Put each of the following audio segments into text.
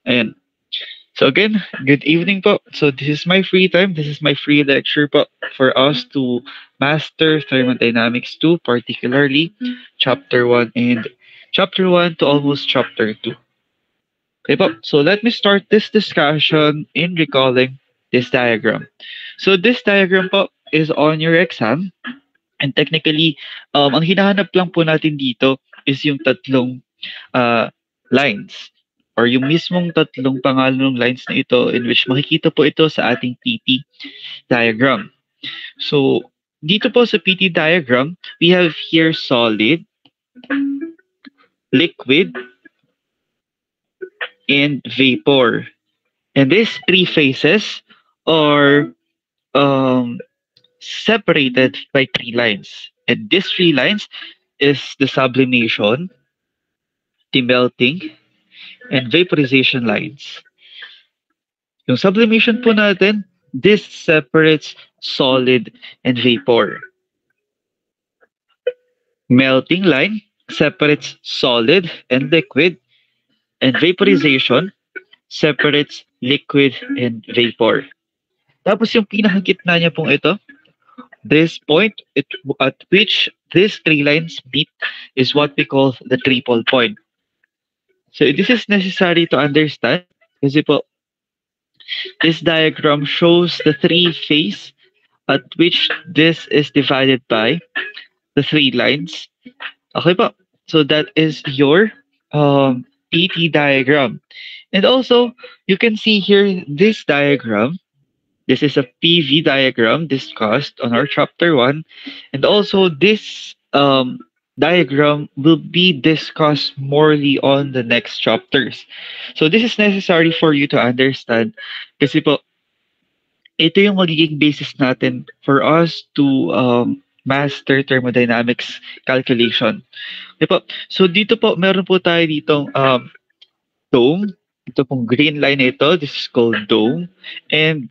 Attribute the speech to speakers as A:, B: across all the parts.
A: Ayan. So again, good evening po. So this is my free time. This is my free lecture po for us to master thermodynamics 2, particularly chapter 1 and chapter 1 to almost chapter 2. Okay po. So let me start this discussion in recalling this diagram. So this diagram po is on your exam, and technically, ang hinahanap lang po natin dito is yung tatlong uh, lines or yung mismong tatlong pangalan ng lines na ito, in which makikita po ito sa ating PT diagram. So, dito po sa PT diagram, we have here solid, liquid, and vapor. And these three phases are um, separated by three lines. And these three lines is the sublimation, the melting, and vaporization lines. Yung sublimation po natin, this separates solid and vapor. Melting line separates solid and liquid, and vaporization separates liquid and vapor. Tapos yung pinakagitna niya pong ito, this point at which these three lines meet is what we call the triple point. So this is necessary to understand kasi po this diagram shows the three phase at which this is divided by the three lines. Okay po. So that is your PT diagram. And also, you can see here this diagram. This is a PV diagram discussed on our chapter 1. And also, this diagram will be discussed morely on the next chapters. So this is necessary for you to understand kasi po, ito yung magiging basis natin for us to master thermodynamics calculation. Okay po. So dito po, meron po tayo ditong dome. Ito pong green line na ito. This is called dome. And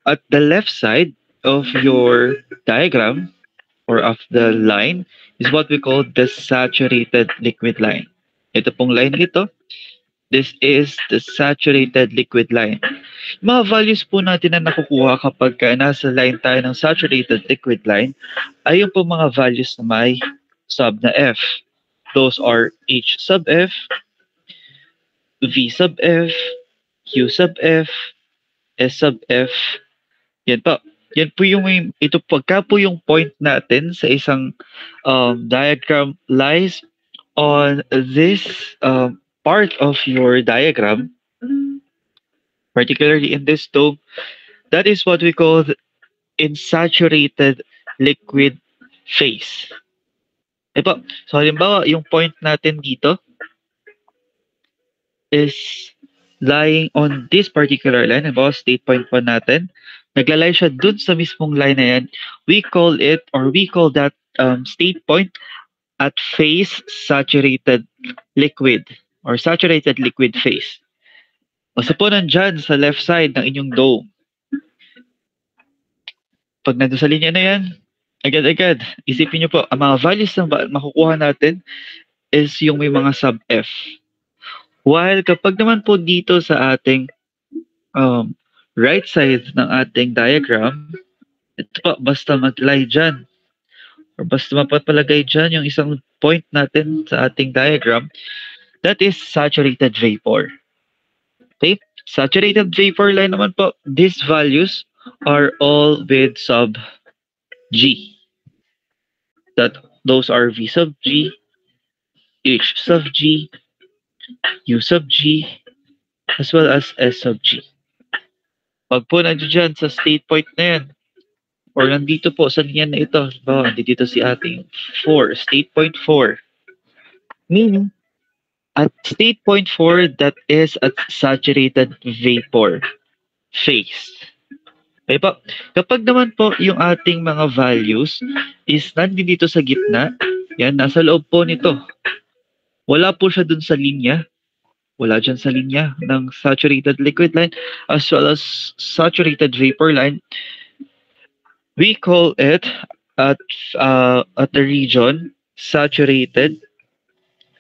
A: at the left side of your diagram or of the line is what we call the saturated liquid line. Ito pong line ito. This is the saturated liquid line. Mga values po natin na nakukuha kapag nasa line tayo ng saturated liquid line ay yung po mga values na may sub na F. Those are H sub F, V sub F, Q sub F, S sub F. Yan po. Yan po yung ito pagka po yung point natin sa isang diagram lies on this part of your diagram, particularly in this dome, that is what we call in saturated liquid phase. Po, so halimbawa, yung point natin dito is lying on this particular line, halimbawa state point po natin, naglalay siya dun sa mismong line na yan, we call it or we call that state point at phase saturated liquid or saturated liquid phase. Basta po nandyan sa left side ng inyong dome. Pag nandun sa linya na yan, agad-agad, isipin nyo po, ang mga values na makukuha natin is yung may mga sub-F. While kapag naman po dito sa ating right side ng ating diagram, ito po, basta mag-lie dyan, or basta mapapalagay dyan yung isang point natin sa ating diagram, that is saturated vapor. Okay? Saturated vapor line naman po, these values are all with sub G. Those are V sub G, H sub G, U sub G, as well as S sub G. Pag po nandiyo dyan sa state point na yan, or nandito po sa linya na ito, dito si ating 4, state point 4. Meaning, at state point 4, that is at saturated vapor phase. Okay po. Kapag naman po yung ating mga values is nandito sa gitna, yan, nasa loob po nito. Wala po siya dun sa linya. Wala dyan sa linya ng saturated liquid line as well as saturated vapor line. We call it at the region saturated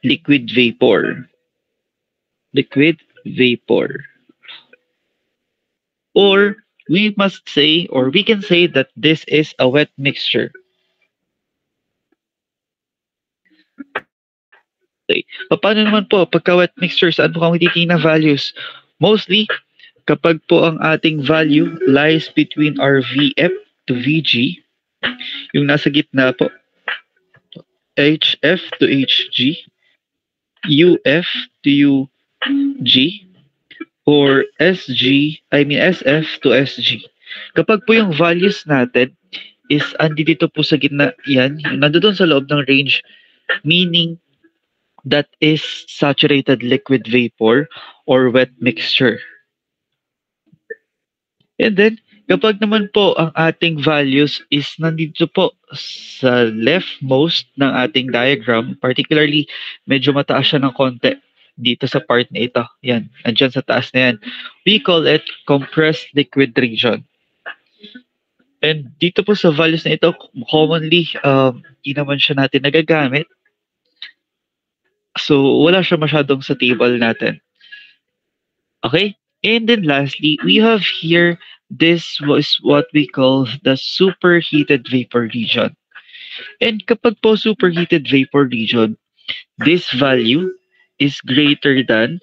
A: liquid vapor. Liquid vapor. Or we must say, or we can say that this is a wet mixture. Okay. Paano naman po pagka wet mixture, saan po kami titingnan ng values? Mostly, kapag po ang ating value lies between our VF to VG, yung nasa gitna po, HF to HG, UF to UG, or SF to SG. Kapag po yung values natin is andito po sa gitna, yan, nandoon sa loob ng range, meaning that is saturated liquid vapor or wet mixture. And then, kapag naman po ang ating values is nandito po sa leftmost ng ating diagram, particularly medyo mataas siya ng konti dito sa part na ito. Yan, andyan sa taas na yan. We call it compressed liquid region. And dito po sa values na ito, commonly, hindi naman siya natin nagagamit. So, wala siya masyadong sa table natin. Okay? And then lastly, we have here, this was what we call the superheated vapor region. And kapag po superheated vapor region, this value is greater than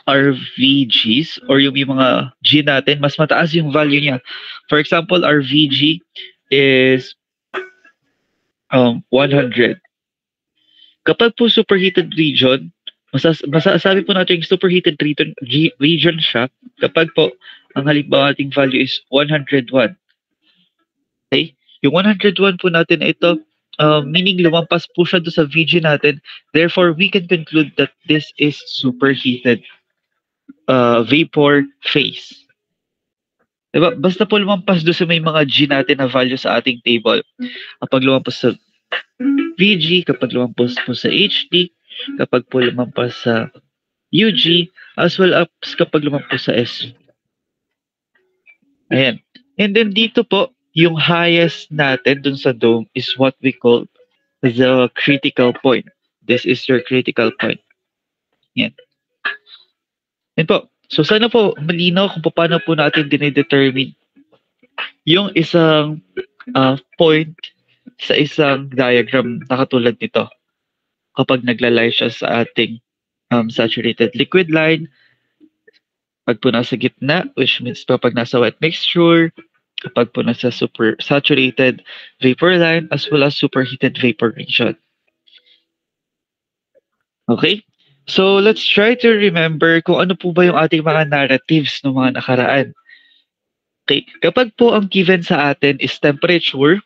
A: our VGs or yung mga G natin, mas mataas yung value niya. For example, our VG is 100. Kapag po superheated region, masasabi po natin yung superheated region siya kapag po ang halimbawa ating value is 101. Okay? Yung 101 po natin ito, meaning lumampas po siya doon sa VG natin. Therefore, we can conclude that this is superheated vapor phase. Diba? Basta po lumampas doon sa may mga G natin na value sa ating table. Kapag lumampas sa VG, kapag lumampas po sa HD, kapag po lumampas sa UG, as well as kapag lumampas sa SG. Ayan. And then dito po, yung highest natin dun sa dome is what we call the critical point. This is your critical point. Yan. Yan po. So sana po malinaw kung paano po natin dinedetermine yung isang point sa isang diagram na katulad nito. Kapag naglalay siya sa ating saturated liquid line, pag po nasa gitna, which means kapag nasa wet mixture, kapag po nasa super saturated vapor line, as well as superheated vapor region. Okay? So, let's try to remember kung ano po ba yung ating mga narratives ng mga nakaraan. Okay, kapag po ang given sa atin is temperature,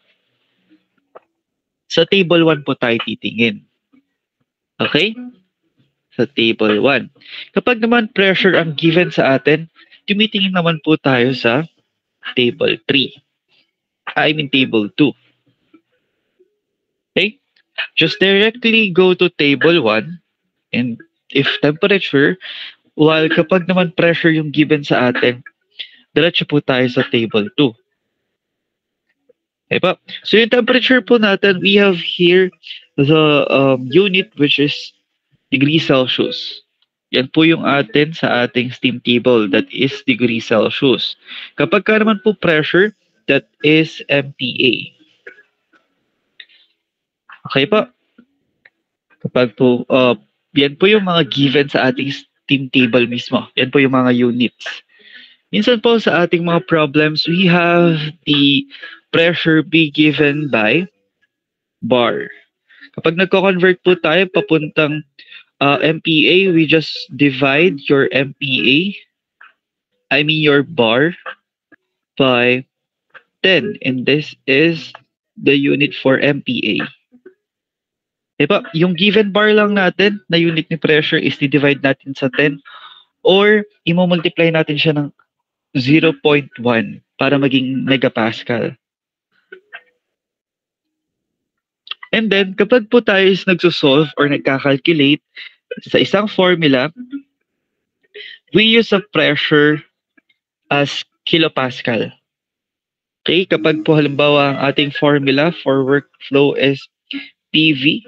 A: sa table 1 po tayo titingin. Okay? Sa table 1. Kapag naman pressure ang given sa atin, tumitingin naman po tayo sa table 3. I mean table 2. Okay? Just directly go to table 1 and if temperature, while kapag naman pressure yung given sa atin, diretso po tayo sa table 2. Okay pa? So yung temperature po natin, we have here the unit which is degrees Celsius. Yan po yung atin sa ating steam table, that is degrees Celsius. Kapag ka naman po pressure, that is MPa. Okay pa? Kapag po, yan po yung mga given sa ating steam table mismo. Yan po yung mga units. Minsan po sa ating mga problems, we have the pressure be given by bar. Kapag nagko-convert po tayo papuntang MPa, we just divide your MPa, I mean your bar, by 10. And this is the unit for MPa. Diba? Yung given bar lang natin na unit ni pressure is di-divide natin sa 10 or i-multiply natin siya ng 0.1 para maging megapascal. And then, kapag po tayo is nagsosolve or nagkakalculate sa isang formula, we use a pressure as kilopascal. Okay, kapag po halimbawa ang ating formula for workflow is PV,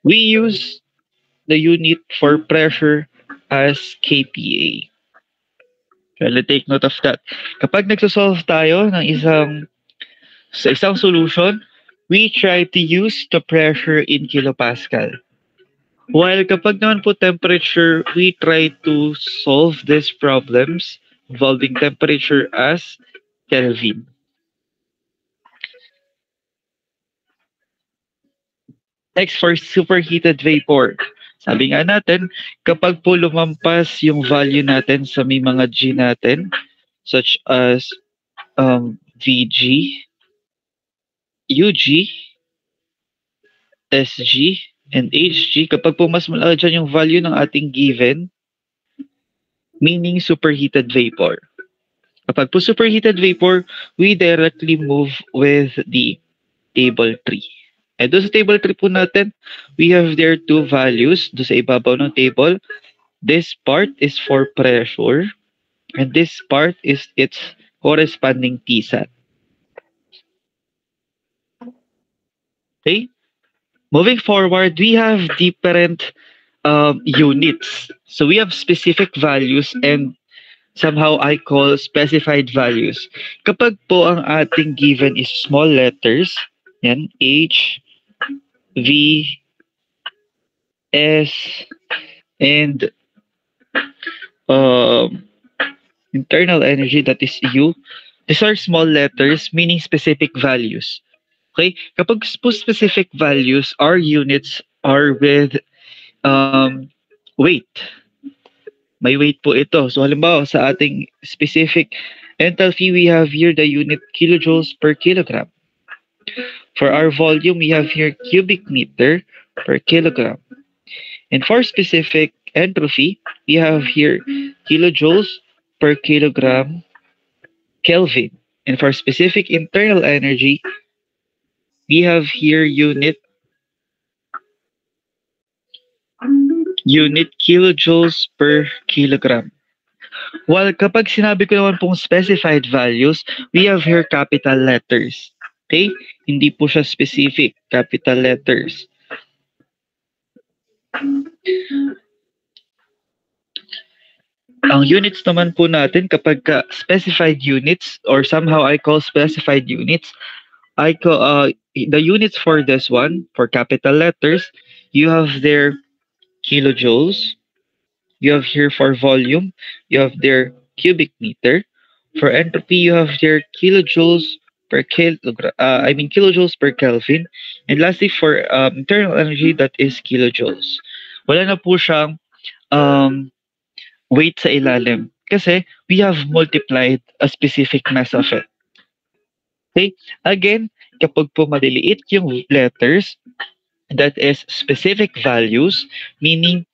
A: we use the unit for pressure as kPa. Kaya take note of that. Kapag nagsosolve tayo ng sa isang solution, we try to use the pressure in kilopascal. While kapag naman po temperature, we try to solve these problems involving temperature as Kelvin. Next, for superheated vapor. Sabi nga natin, kapag po lumampas yung value natin sa may mga G natin, such as VG, UG, SG, and HG, kapag po mas malaki dyan yung value ng ating given, meaning superheated vapor. Kapag po superheated vapor, we directly move with the table 3. And doon sa table 3 po natin, we have there two values doon sa ibabaw ng table. This part is for pressure, and this part is its corresponding TSAT. Okay? Moving forward, we have different units. So we have specific values and somehow I call specified values. Kapag po ang ating given is small letters, yan, H, V, S, and internal energy, that is U. These are small letters meaning specific values. Okay? Kapag po specific values, our units are with weight. May weight po ito. So halimbawa sa ating specific enthalpy, we have here the unit kilojoules per kilogram. For our volume, we have here cubic meter per kilogram. And for specific entropy, we have here kilojoules per kilogram Kelvin. And for specific internal energy, we have here unit kilojoules per kilogram. While kapag sinabi ko naman pong specified values, we have here capital letters. Okay? Hindi po siya specific. Capital letters. Ang units naman po natin kapag specified units or somehow I call specified units, I call the units for this one, for capital letters, you have their kilojoules, you have here for volume, you have their cubic meter. For entropy, you have their kilojoules per kilojoules per Kelvin. And lastly, for internal energy, that is kilojoules. Wala na po siyang weight sa ilalim kasi we have multiplied a specific mass of it. Okay? Again, kapag po maliliit yung letters, that is specific values, meaning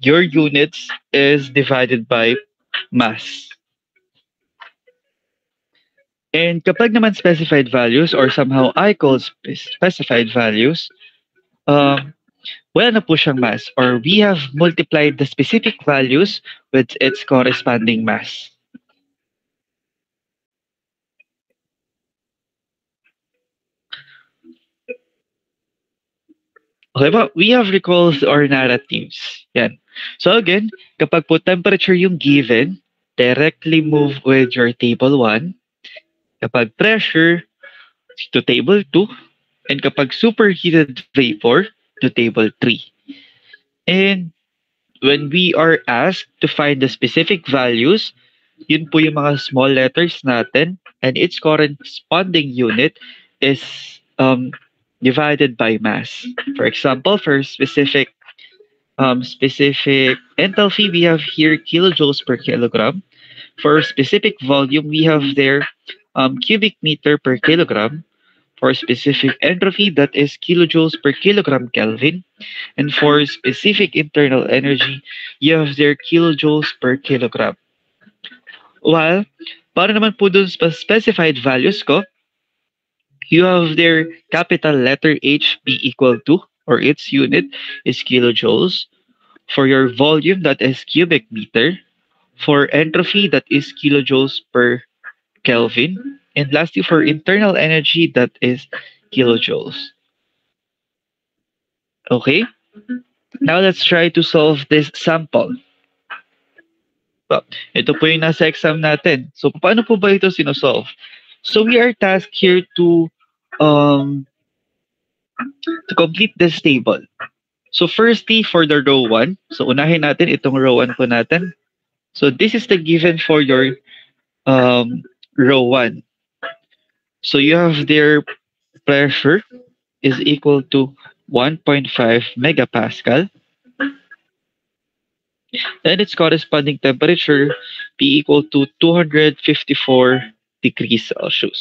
A: your units is divided by mass. And kapag naman specified values or somehow I call specified values, wala na po siyang mass or we have multiplied the specific values with its corresponding mass. Okay ba? We have recalls or narratives. Yan. So again, kapag po temperature yung given, directly move with your table 1. Kapag pressure, to table 2. And kapag superheated vapor, to table 3. And when we are asked to find the specific values, yun po yung mga small letters natin and its corresponding unit is divided by mass. For example, for specific enthalpy, we have here kilojoules per kilogram. For specific volume, we have there cubic meter per kilogram. For specific entropy, that is kilojoules per kilogram Kelvin. And for specific internal energy, you have their kilojoules per kilogram. While, para naman po dun sa specified values ko, you have their capital letter H be equal to, or its unit is kilojoules. For your volume, that is cubic meter. For entropy, that is kilojoules per Kelvin. And lastly, for internal energy, that is kilojoules. Okay? Now let's try to solve this sample. So, ito po yung nasa exam natin. So, paano po ba ito sinosolve? So, we are tasked here um, to complete this table. So, firstly, for the row 1, so unahin natin itong row 1 po natin. So, this is the given for your row 1. So, you have their pressure is equal to 1.5 megapascal. And its corresponding temperature be equal to 254 degrees Celsius.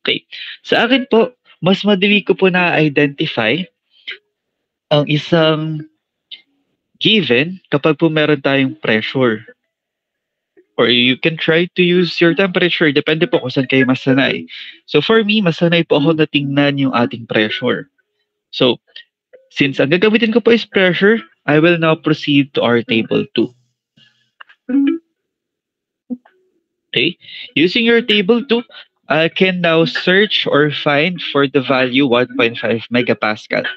A: Okay. Sa akin po, mas madali ko po na-identify ang isang given kapag po meron tayong pressure. Or you can try to use your temperature. Depende po kung saan kayo masanay. So for me, masanay po ako na tingnan yung ating pressure. So, since ang gagamitin ko po is pressure, I will now proceed to our table 2. Okay? Using your table 2, I can now search or find for the value 1.5 megapascal.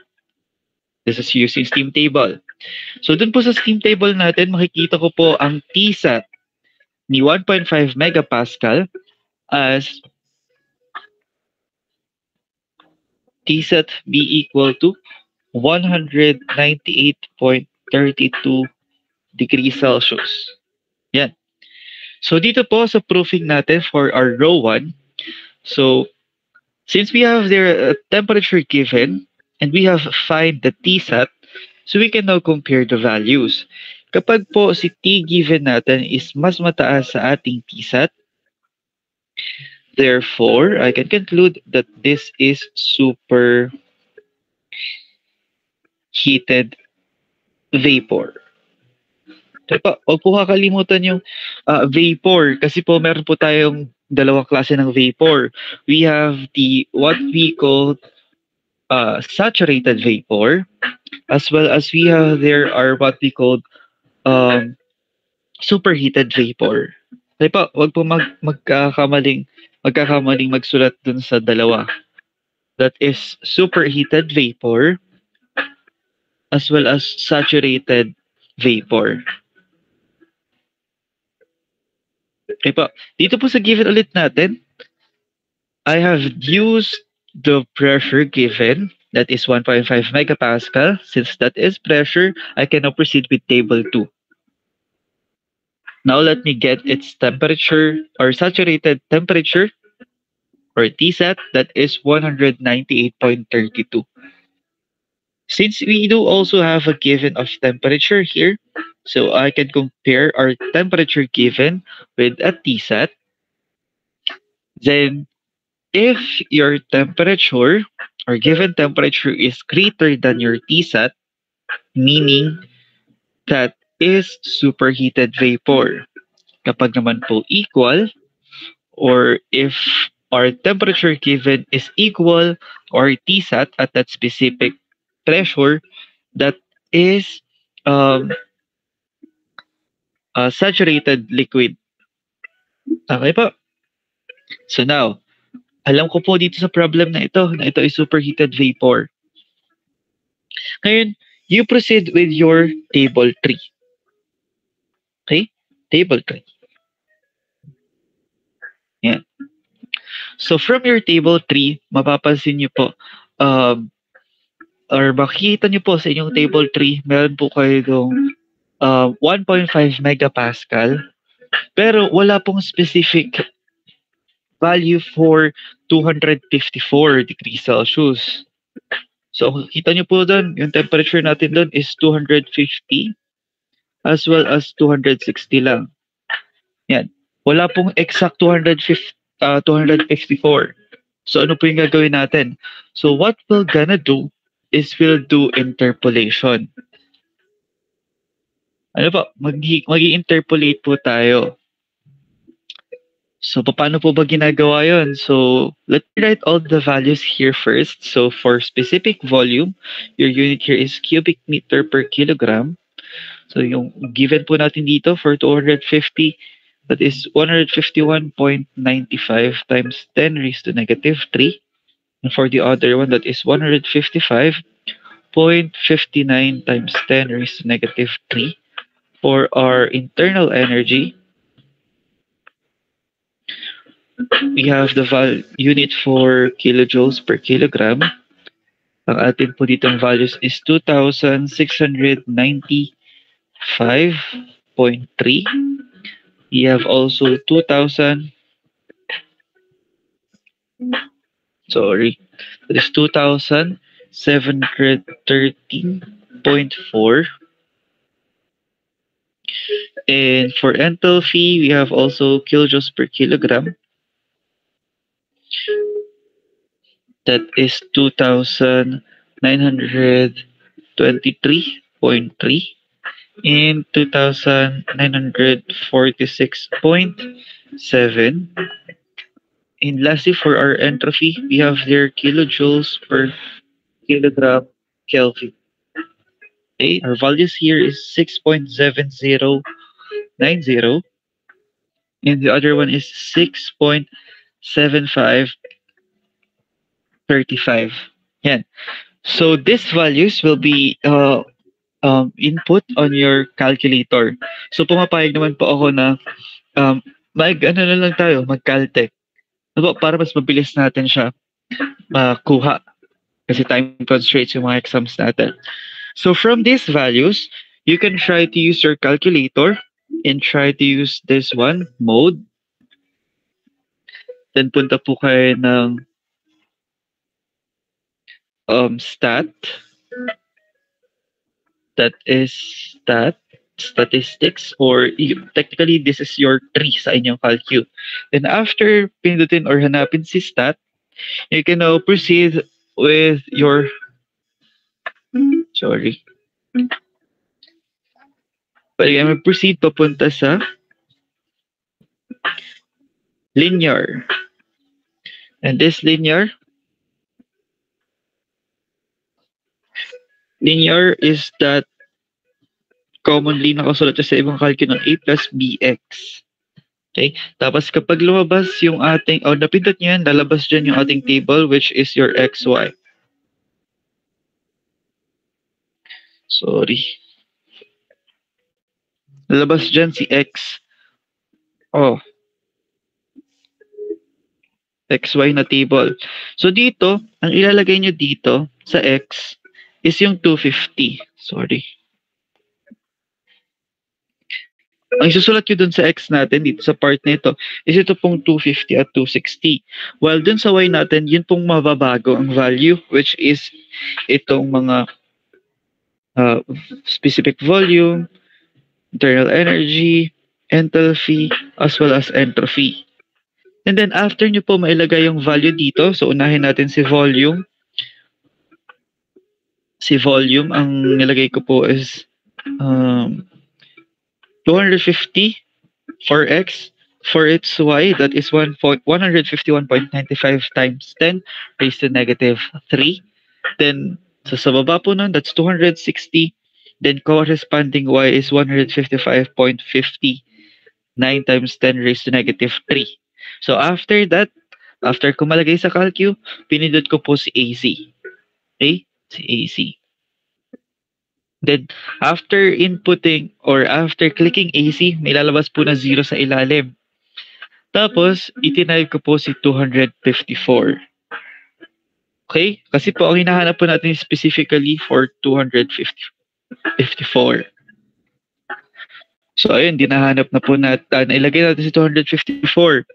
A: This is using steam table. So dun po sa steam table natin, makikita ko po ang TSAT ni 1.5 megapascal as TSAT be equal to 198.32 degrees Celsius. Yan. So dito po sa proofing natin for our row 1, so since we have their temperature given and we have find the TSAT, so we can now compare the values. Kapag po si T given natin is mas mataas sa ating TSAT, therefore, I can conclude that this is super heated vapor. Huwag po kakalimutan yung vapor kasi po meron po tayong dalawang klase ng vapor. We have the what we call saturated vapor, as well as we have there are what we call superheated vapor. Kaya po, wag po magkakamaling magsulat dun sa dalawa. That is superheated vapor as well as saturated vapor. Okay po. Dito po sa given ulit natin, I have used the pressure given, that is 1.5 megapascal. Since that is pressure, I can now proceed with table 2. Now let me get its temperature or saturated temperature or TSAT, that is 198.32. Since we do also have a given of temperature here, so I can compare our temperature given with a TSAT. Then, if your temperature or given temperature is greater than your TSAT, meaning that is superheated vapor. Kapag naman po equal, or if our temperature given is equal or TSAT at that specific pressure, that is a saturated liquid. Okay po. So now, alam ko po dito sa problem na ito is superheated vapor. Ngayon, you proceed with your table 3. Okay? Table 3. Yan. So from your table 3, mapapansin nyo po, or makikita nyo po sa inyong table 3, meron po kayo itong 1.5 megapascal, pero wala pong specific value for 254 degrees Celsius. So, kita nyo po doon, yung temperature natin doon is 250 as well as 260 lang. Yan. Wala pong exact 254. So, ano po yung gagawin natin? So, what we're gonna do is we'll do interpolation. Ano po? Mag-interpolate po tayo. So, paano po ba ginagawa yun? So, let's write all the values here first. So, for specific volume, your unit here is cubic meter per kilogram. So, yung given po natin dito for 250, that is 151.95 times 10 raised to negative 3. And for the other one, that is 155 0.59 times 10 raised to negative 3 for our internal energy. We have the unit for kilojoules per kilogram. Ang atin po ditong values is 2,695.3. We have also 2,000. Sorry, that is 2,713.4. And for enthalpy, we have also kilojoules per kilogram. That is 2,923.3 and 2,946.7. And lastly, for our entropy, we have their kilojoules per kilogram Kelvin. Okay, our values here is 6.7090 and the other one is 6.7535. Yan. So these values will be input on your calculator. So pumapayag naman po ako na ano na lang tayo, mag-caltech. Ano po, para mas mabilis natin siya makuha. Kasi time constraints yung mga exams natin. So from these values, you can try to use your calculator and try to use this one, mode. Then punta po kayo ng stat. That is statistics, or technically this is your tree sa inyong calcu. Then after pindutin or hanapin si stat, you can now proceed with your pwede ka proceed papunta sa linear. And this linear is that commonly nakasulat sa ibang calcu ng a plus bx. Okay? Tapos kapag lumabas yung ating, napindot nyo yan, lalabas dyan yung ating table, which is your xy. Sorry. Lalabas dyan si x. XY na table. So dito, ang ilalagay nyo dito sa x is yung 250. Sorry. Ang isusulat nyo dun sa x natin, dito sa part na ito, is ito pong 250 at 260. While dun sa y natin, yun pong mababago ang value, which is itong mga specific volume, internal energy, enthalpy, as well as entropy. And then after nyo po mailagay yung value dito, so unahin natin si volume. Si volume, ang nilagay ko po is 250 for x. For its y, that is 151.95 times 10 raised to negative 3. Then, so sa baba po nun, that's 260. Then corresponding y is 155.59 times 10 raised to negative 3. So after that, after ko malagay sa calcu, pinindot ko po si AC. Okay? Si AC. Then, after inputting or after clicking AC, may lalabas po na 0 sa ilalim. Tapos, itinipe ko po si 254. Okay? Kasi po, ang hinahanap po natin specifically for 254. So, ayun, dinahanap na po natin. Ilagay natin si 254.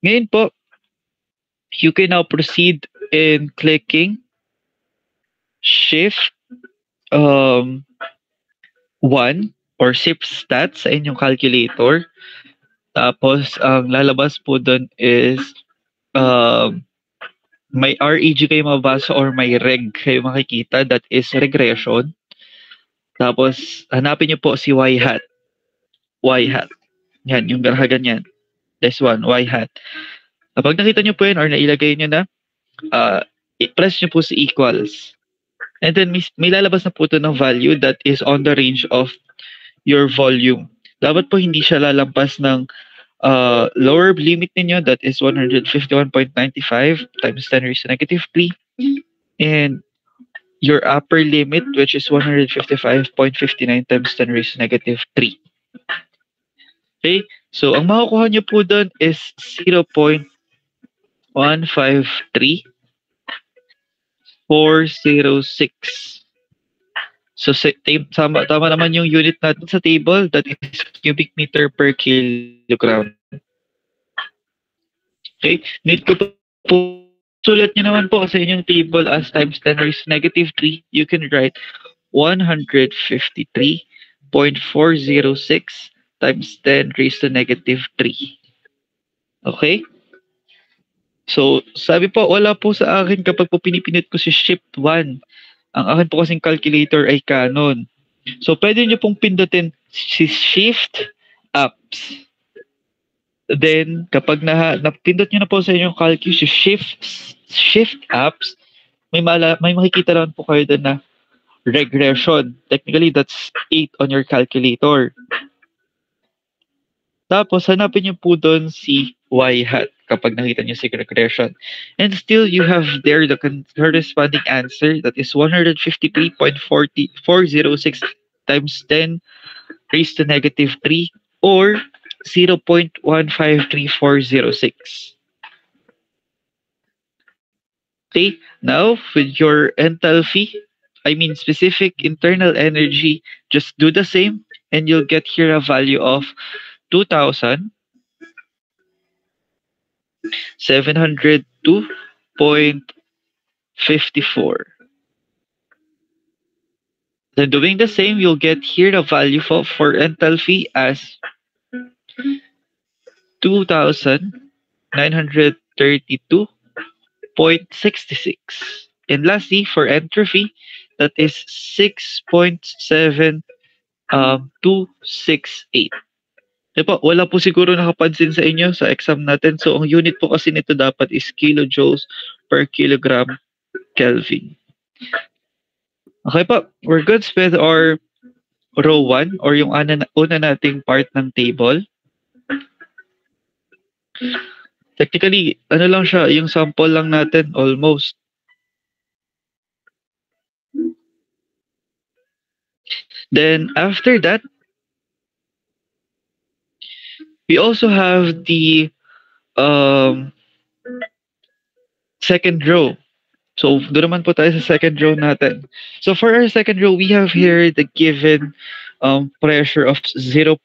A: Ngayon po, you can now proceed in clicking Shift 1 or Shift Stat sa inyong calculator. Tapos, ang lalabas po doon is may REG kayo mabasa or may reg kayo makikita. That is regression. Tapos, hanapin nyo po si y hat. Y hat. Yan, yung garha ganyan. This one, y hat. Kapag nakita nyo po yun or nailagay nyo na, i-press nyo po si equals. And then, may lalabas na po ito ng value that is on the range of your volume. Dapat po hindi siya lalampas ng lower limit ninyo, that is 151.95 times 10 raised to negative 3. And your upper limit, which is 155.59 times 10 raised to negative 3. Okay? So, ang makukuha nyo po doon is 0.153406. So, tama naman yung unit natin sa table. That is cubic meter per kilogram. Okay? Need ko po sulat nyo naman po sa inyong table as times 10 raised to negative 3. You can write 153.406 times 10 raised to negative 3. Okay? So, sabi po, wala po sa akin kapag po pinipinit ko si shift 1. Ang akin po kasing calculator ay Canon. So, pwede nyo pong pindutin si shift apps. Then, kapag napindot nyo na po sa inyong calculus, si shift apps, may makikita naman po kayo doon na regression. Technically, that's 8 on your calculator. Tapos, hanapin nyo po doon si y hat kapag nakita nyo si regression. And still, you have there the corresponding answer that is 153.406 times 10 raised to negative 3 or 0.153406. Okay, now with your enthalpy, specific internal energy, just do the same and you'll get here a value of 2,702.54. Then doing the same, you'll get here the value for enthalpy as 2,932.66. And lastly, for entropy, that is 6.7268. Diba, wala po siguro nakapansin sa inyo sa exam natin. So, ang unit po kasi nito dapat is kilojoules per kilogram Kelvin. Okay po, we're good with our row 1 or yung una nating part ng table. Technically, ano lang siya, yung sample lang natin almost. Then, after that, we also have the second row. So, doon naman po tayo sa second row natin. So, for our second row, we have here the given pressure of 0.9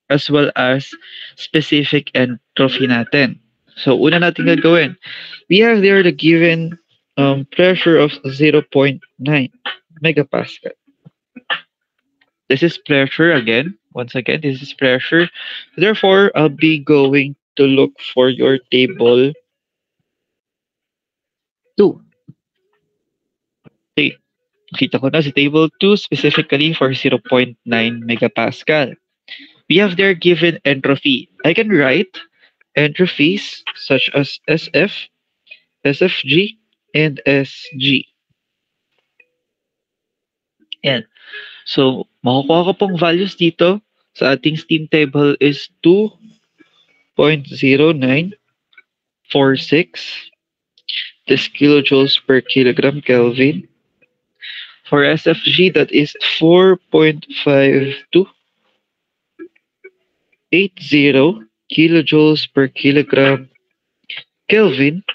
A: as well as specific entropy natin. So, una natin gagawin. We have there the given pressure of 0.9 megapascal. This is pressure again. Once again, this is pressure. Therefore, I'll be going to look for your table 2. Okay. Kita ko na si table 2 specifically for 0.9 megapascal. We have there given entropy. I can write entrophies such as SF, SFG, and SG. Yan. So, makukuha ko pong values dito sa ating steam table is 2.0946 this kilojoules per kilogram Kelvin. For SFG, that is 4.5280 kilojoules per kilogram Kelvin,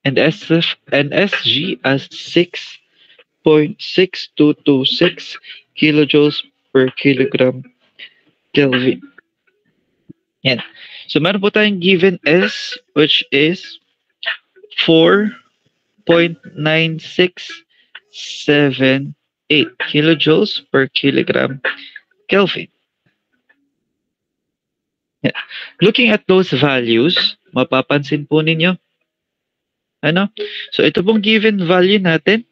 A: and SG as 6.6226 kilojoules per kilogram Kelvin. Yan. So, meron po tayong given S, which is 4.9678 kilojoules per kilogram Kelvin. Yeah. Looking at those values, mapapansin po ninyo, so ito pong given value natin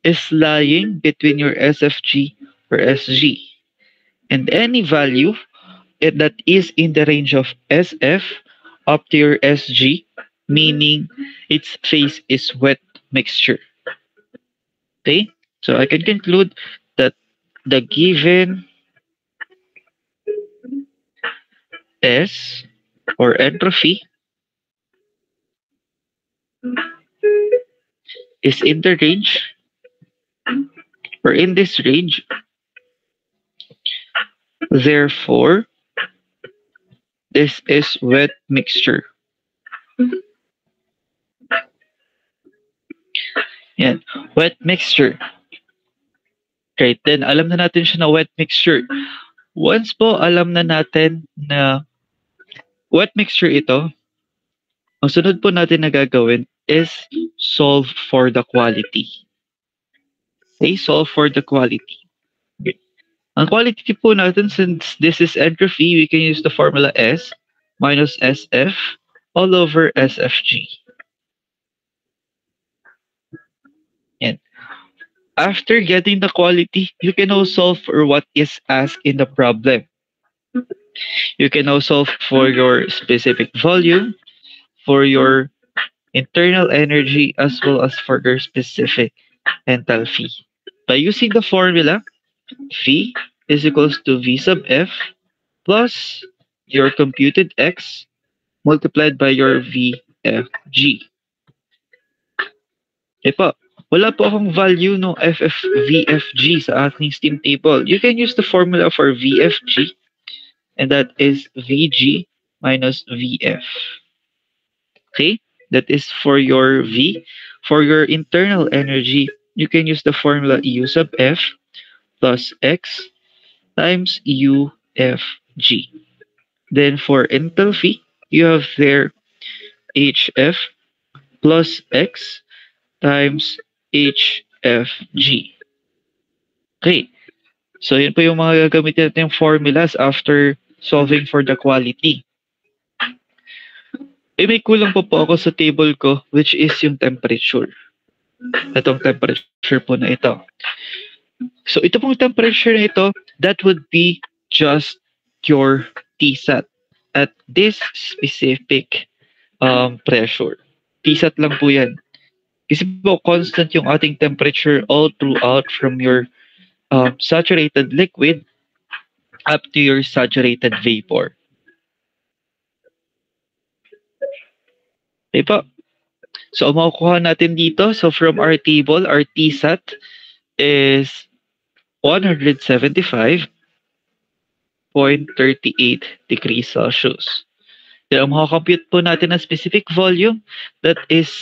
A: is lying between your SFG or SG. And any value that is in the range of SF up to your SG, meaning its phase is wet mixture. Okay? So I can conclude that the given S or entropy is in the range or in this range. Therefore, this is wet mixture. Yan, wet mixture. Right, then alam na natin siya na wet mixture. Once po alam na natin na wet mixture ito, ang sunod po natin na gagawin is solve for the quality. Okay, solve for the quality. Okay. Ang quality po natin, since this is entropy, we can use the formula S minus SF all over SFG. And after getting the quality, you can now solve for what is asked in the problem. You can now solve for your specific volume, for your internal energy, as well as for your specific enthalpy. By using the formula, V is equals to V sub F plus your computed X multiplied by your VFG. Okay po. Wala po akong value ng VFG sa aking steam table. You can use the formula for VFG, and that is VG minus VF. Okay? That is for your V. For your internal energy, you can use the formula U sub F plus X times UFG. Then for enthalpy, you have there HF plus X times HFG. Okay. So, yun po yung mga gagamitin natin formulas after solving for the quality. May kulang po ako sa table ko, which is yung temperature. Itong temperature po na ito. So, ito pong temperature na ito, that would be just your Tsat at this specific pressure. Tsat lang po yan. Kasi po, constant yung ating temperature all throughout from your saturated liquid up to your saturated vapor. Okay po. So, ang makukuha natin dito, so from our table, our Tsat is 175.38 degrees Celsius. Then, ang makakompute po natin na specific volume, that is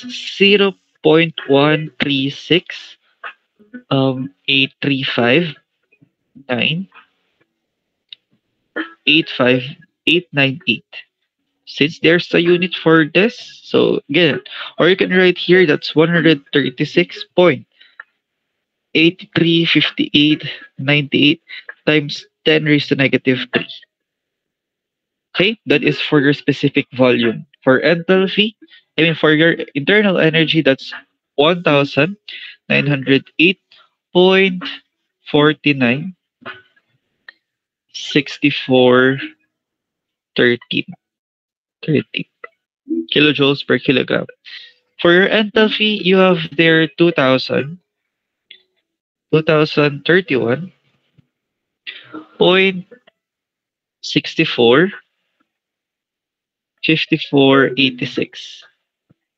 A: 0.136,835,898. Since there's a unit for this, so again, or you can write here that's 136.835898 times 10 raised to negative 3. Okay, that is for your specific volume. For enthalpy, for your internal energy, that's 1,908.49 6413 kilojoules per kilogram. For your enthalpy, you have there 2,031.64 5486.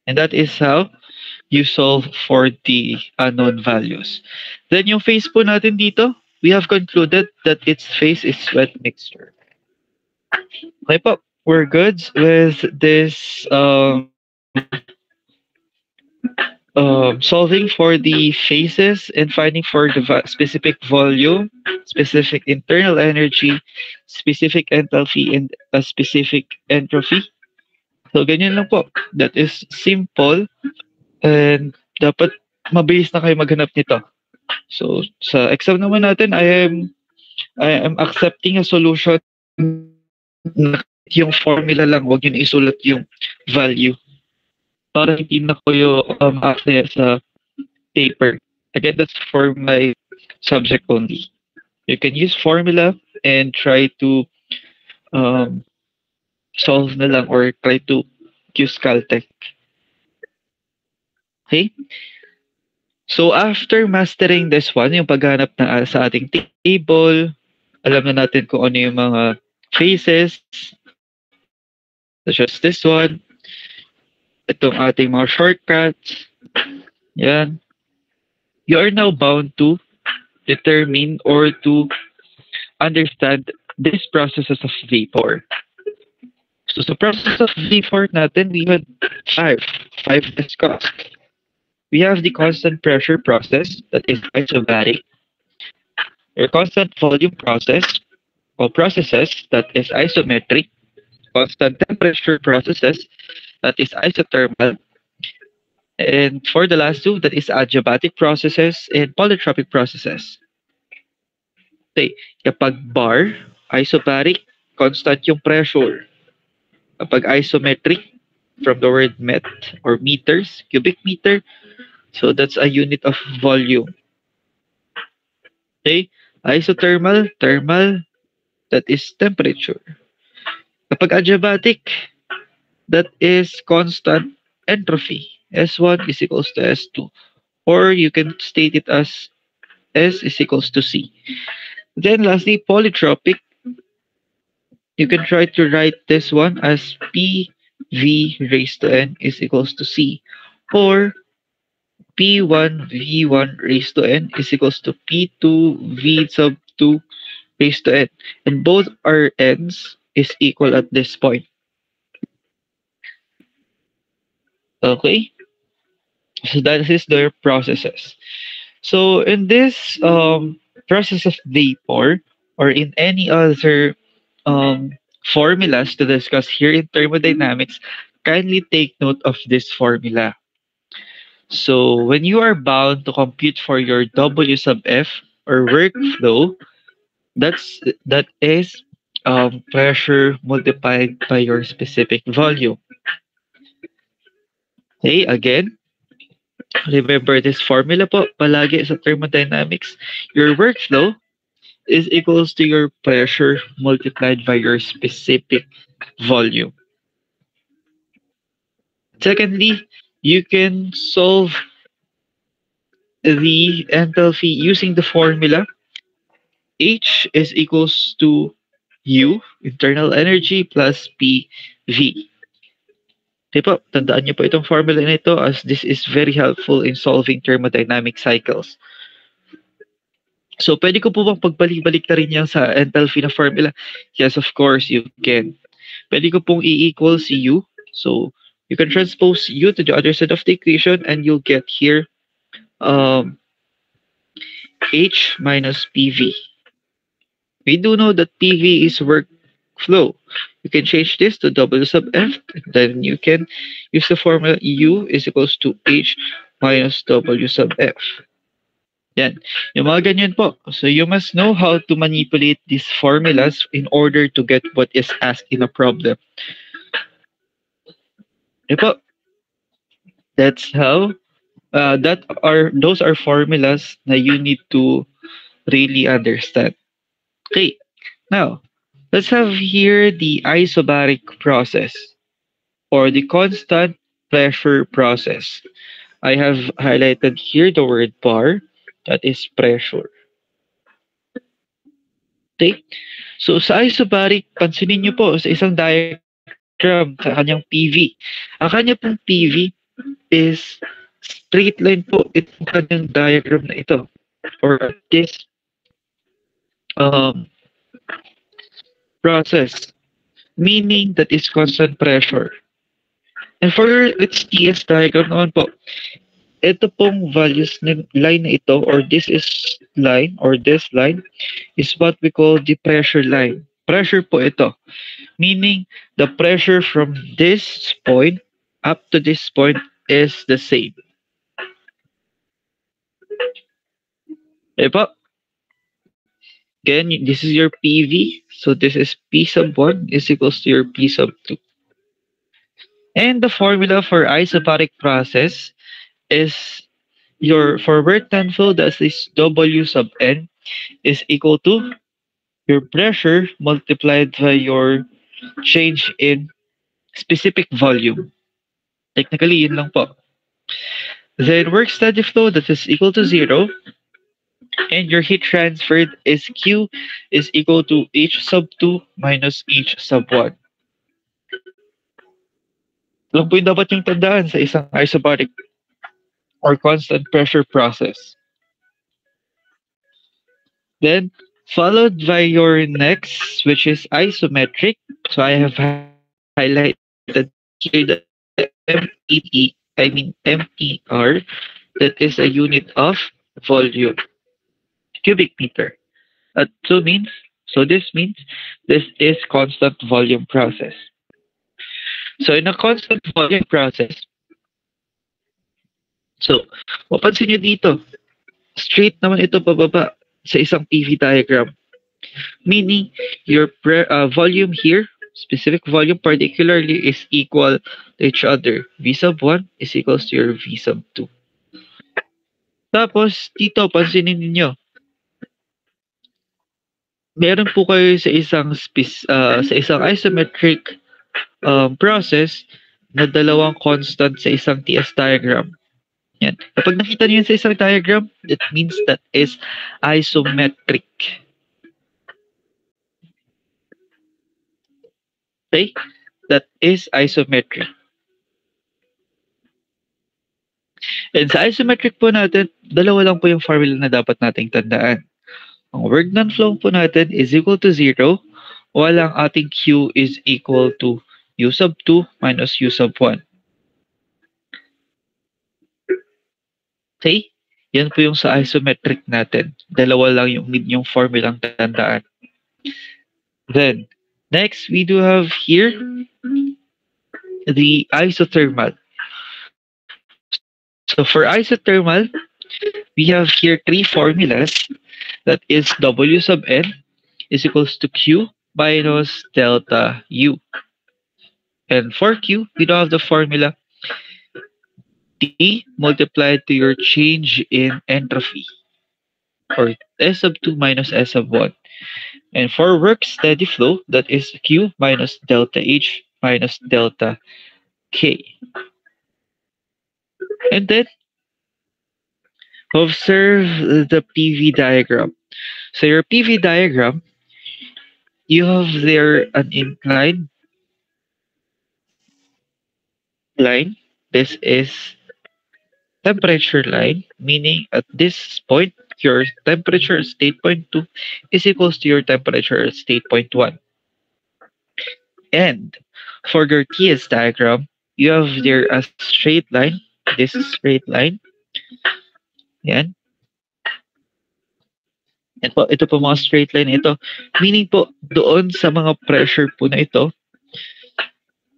A: And that is how you solve for the unknown values. Then yung phase po natin dito, we have concluded that its phase is wet mixture. Okay po, we're good with this solving for the phases and finding for the specific volume, specific internal energy, specific enthalpy, and a specific entropy. So, ganyan lang po. That is simple and dapat mabilis na kayo maghanap nito. So, sa exam naman natin, I am accepting a solution na yung formula lang, wag yun isulat yung value. Para hindi na kayo sa paper. Again, that's for my subject only. You can use formula and try to solve na lang or try to use Caltech. Okay? So, after mastering this one, yung paghanap na sa ating table, alam na natin kung ano yung mga phases, such as this one, itong ating mga shortcuts, yan. You are now bound to determine or to understand these processes of vapor. So sa process of vapor natin, we had five discussed. We have the constant pressure process, that is isobaric, your constant volume process, or processes, that is isometric, constant temperature processes, that is isothermal, and for the last two, that is adiabatic processes and polytropic processes. Okay, kapag bar, isobaric, constant yung pressure. Kapag isometric, from the word met or meters, cubic meter, so that's a unit of volume. Okay, isothermal, thermal, that is temperature. Kapag adiabatic, that is constant entropy. S1 is equals to S2. Or you can state it as S is equals to C. Then lastly, polytropic, you can try to write this one as PV raised to N is equals to C. Or P1 V1 raised to N is equals to P2 V sub 2 raised to N. And both our N's is equal at this point. Okay? So that is their processes. So in this process of vapor or in any other formulas to discuss here in thermodynamics, kindly take note of this formula. So when you are bound to compute for your W sub F or workflow, that is pressure multiplied by your specific volume. Okay, again, remember this formula po palagi sa thermodynamics. Your workflow is equals to your pressure multiplied by your specific volume. Secondly, you can solve the enthalpy using the formula H is equals to U, internal energy, plus PV. Okay po, tandaan niyo po itong formula na ito as this is very helpful in solving thermodynamic cycles. So, pwede ko po bang pagbalik-balik na rin yan sa enthalpy na formula? Yes, of course, you can. Pwede ko pong i-equal si U. So, you can transpose U to the other side of the equation and you'll get here H minus PV. We do know that PV is workflow. You can change this to W sub F. Then you can use the formula U is equals to H minus W sub F. Yan. Yung mga ganyan po. So you must know how to manipulate these formulas in order to get what is asked in a problem. Okay po. That's how those are formulas that you need to really understand. Okay. Now, let's have here the isobaric process or the constant pressure process. I have highlighted here the word bar, that is pressure. Okay? So sa isobaric, pansinin nyo po sa isang diagram sa kanyang PV. Ang kanya pong PV is straight line po itong kanyang diagram na ito or this process, meaning that is constant pressure. And for its TS diagram naman po, ito pong values ng line na ito or this line is what we call the pressure line. Pressure po ito, meaning the pressure from this point up to this point is the same. Okay po? Again, this is your PV. So this is P sub 1 is equals to your P sub 2. And the formula for isobaric process is your for work done flow, that is W sub N is equal to your pressure multiplied by your change in specific volume. Technically, yun lang po. Then work steady flow, that is equal to 0. And your heat transferred is Q is equal to H sub 2 minus H sub 1. Lang po yung dapat yung tandaan sa isang isobaric or constant pressure process. Then followed by your next, which is isometric. So I have highlighted here the MER, that is a unit of volume, cubic meter. So means so this means this is constant volume process. So in a constant volume process, so mapansin nyo dito, straight naman ito pababa sa isang PV diagram. Meaning your volume here, specific volume particularly, is equal to each other. V sub 1 is equals to your V sub 2. Tapos dito, pansinin ninyo, meron po kayo sa isang isometric process na dalawang constant sa isang TS diagram. Yan. Kapag nakita niyo yun sa isang diagram, that means that is isometric. Okay? That is isometric. And sa isometric po natin, dalawa lang po yung formula na dapat nating tandaan. Ang work done flow po natin is equal to 0, while ang ating Q is equal to U sub 2 minus U sub 1. Okay? Yan po yung sa isometric natin. Dalawa lang yung need yung formulang tandaan. Then, next, we do have here the isothermal. So for isothermal, we have here three formulas. That is W sub N is equals to Q minus delta U. And for Q, we don't have the formula T multiplied to your change in entropy, or S sub 2 minus S sub 1. And for work steady flow, that is Q minus delta H minus delta K. And then, observe the PV diagram. So your PV diagram, you have there an inclined line. This is temperature line, meaning at this point, your temperature at state point 2 is equals to your temperature at state point 1. And for your TS diagram, you have there a straight line. This is straight line. Yan. Yan po, ito po mga straight line ito. Meaning po, doon sa mga pressure po na ito,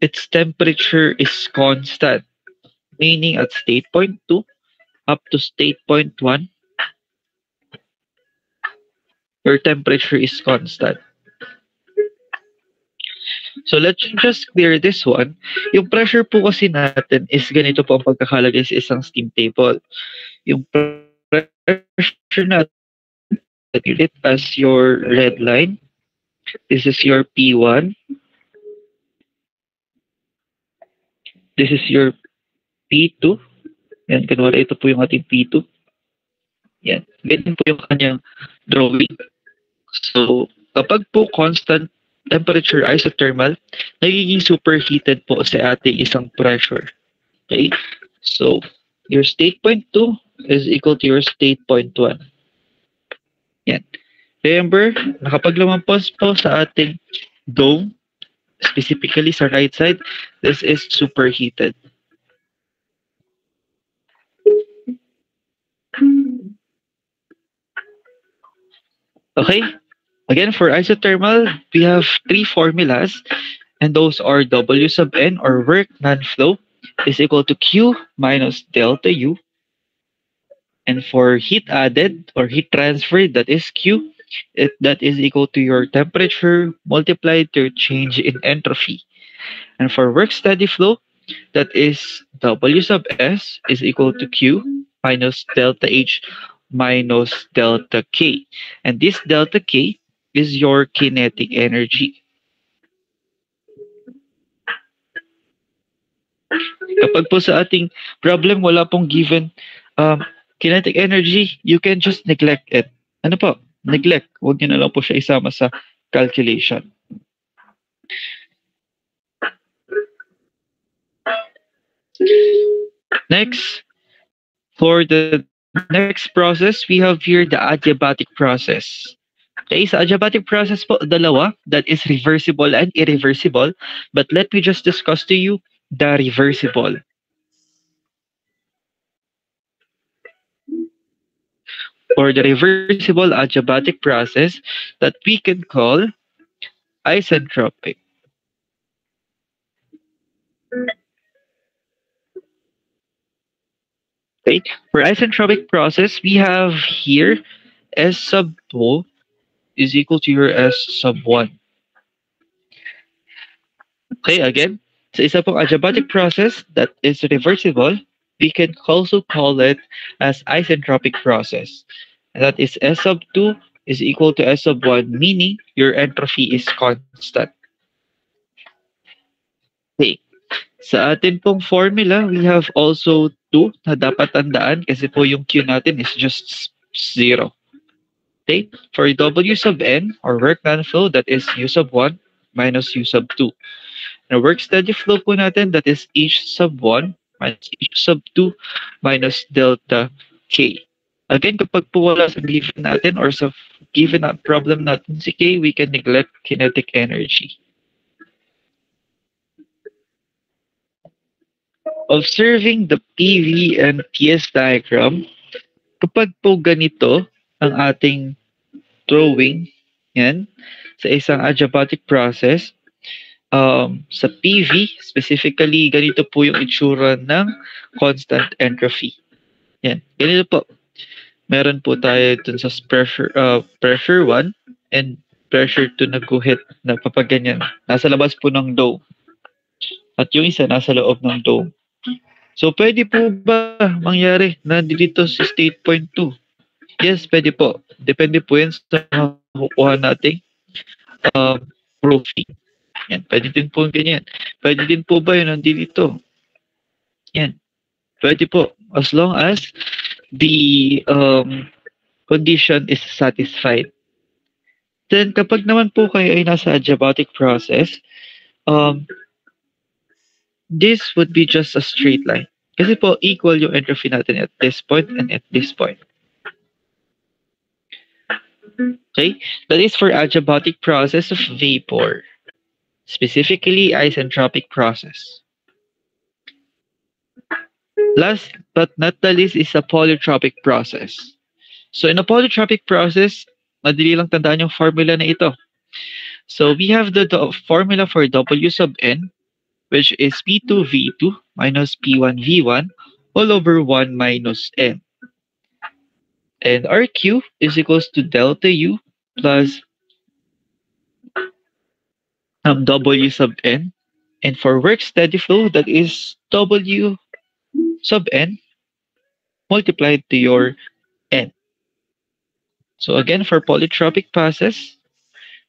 A: its temperature is constant. Meaning at state point 2 up to state point 1, your temperature is constant. So let's just clear this one. Yung pressure po kasi natin is ganito po ang pagkakalagay sa isang steam table. Yung pressure natin, it as your red line. This is your P1. This is your P2. Yan, kanwala ito po yung ating P2. Yan. Ganyan po yung kanyang drawing. So, kapag po constant temperature isothermal, nagiging superheated po sa ating isang pressure. Okay? So, your state point 2 is equal to your state point 1. Yan. Remember, nakapag lumampas po sa ating dome, specifically sa right side, this is superheated. Okay? Again, for isothermal, we have three formulas, and those are W sub N, or work non-flow, is equal to Q minus delta U. And for heat added or heat transferred, that is Q, that is equal to your temperature multiplied to change in entropy. And for work steady flow, that is W sub S is equal to Q minus delta H minus delta K. And this delta K is your kinetic energy. Kapag po sa ating problem, wala pong given kinetic energy, you can just neglect it. Ano po? Neglect. Huwag niyo na lang po siya isama sa calculation. Next, for the Next process, we have here the adiabatic process. Okay, sa adiabatic process po, dalawa, that is reversible and irreversible. But let me just discuss to you the reversible. Or the reversible adiabatic process that we can call isentropic. Okay, for isentropic process, we have here S sub 2 is equal to your S sub 1. Okay, again, sa isa pong adiabatic process that is reversible, we can also call it as isentropic process. And that is S sub 2 is equal to S sub 1, meaning your entropy is constant. Okay, sa atin pong formula, we have also 2 na dapat tandaan kasi po yung Q natin is just 0. Okay, for W sub n or work done flow, that is U sub 1 minus U sub 2. Na work steady flow po natin, that is H sub 1 minus H sub 2 minus delta K. Again, kapag po wala sa given natin or sa given na problem natin si K, we can neglect kinetic energy. Observing the PV and PS diagram, kapag po ganito ang ating drawing, yan, sa isang adiabatic process, sa PV, specifically, ganito po yung itsura ng constant entropy. Yan. Ganito po. Meron po tayo dun sa pressure 1 and pressure 2 na guhit na papaganyan. Nasa labas po ng dome. At yung isa nasa loob ng dome. So, pwede po ba mangyari na dito sa state point 2? Yes, pwede po. Depende po yan sa makukuha nating proofing. Yan, pwede din po ganyan. Pwede din po ba yun nandito? Yan. Pwede po. As long as the condition is satisfied. Then, kapag naman po kayo ay nasa adiabatic process, this would be just a straight line. Kasi po, equal yung entropy natin at this point and at this point. Okay? That is for adiabatic process of vapor. Specifically, isentropic process. Last but not the least is a polytropic process. So in a polytropic process, madali lang tandaan yung formula na ito. So we have the formula for W sub n, which is P2V2 minus P1V1 all over 1 minus n. And RQ is equals to delta U plus W sub n. And for work steady flow, that is W sub n multiplied to your n. So again, for polytropic process,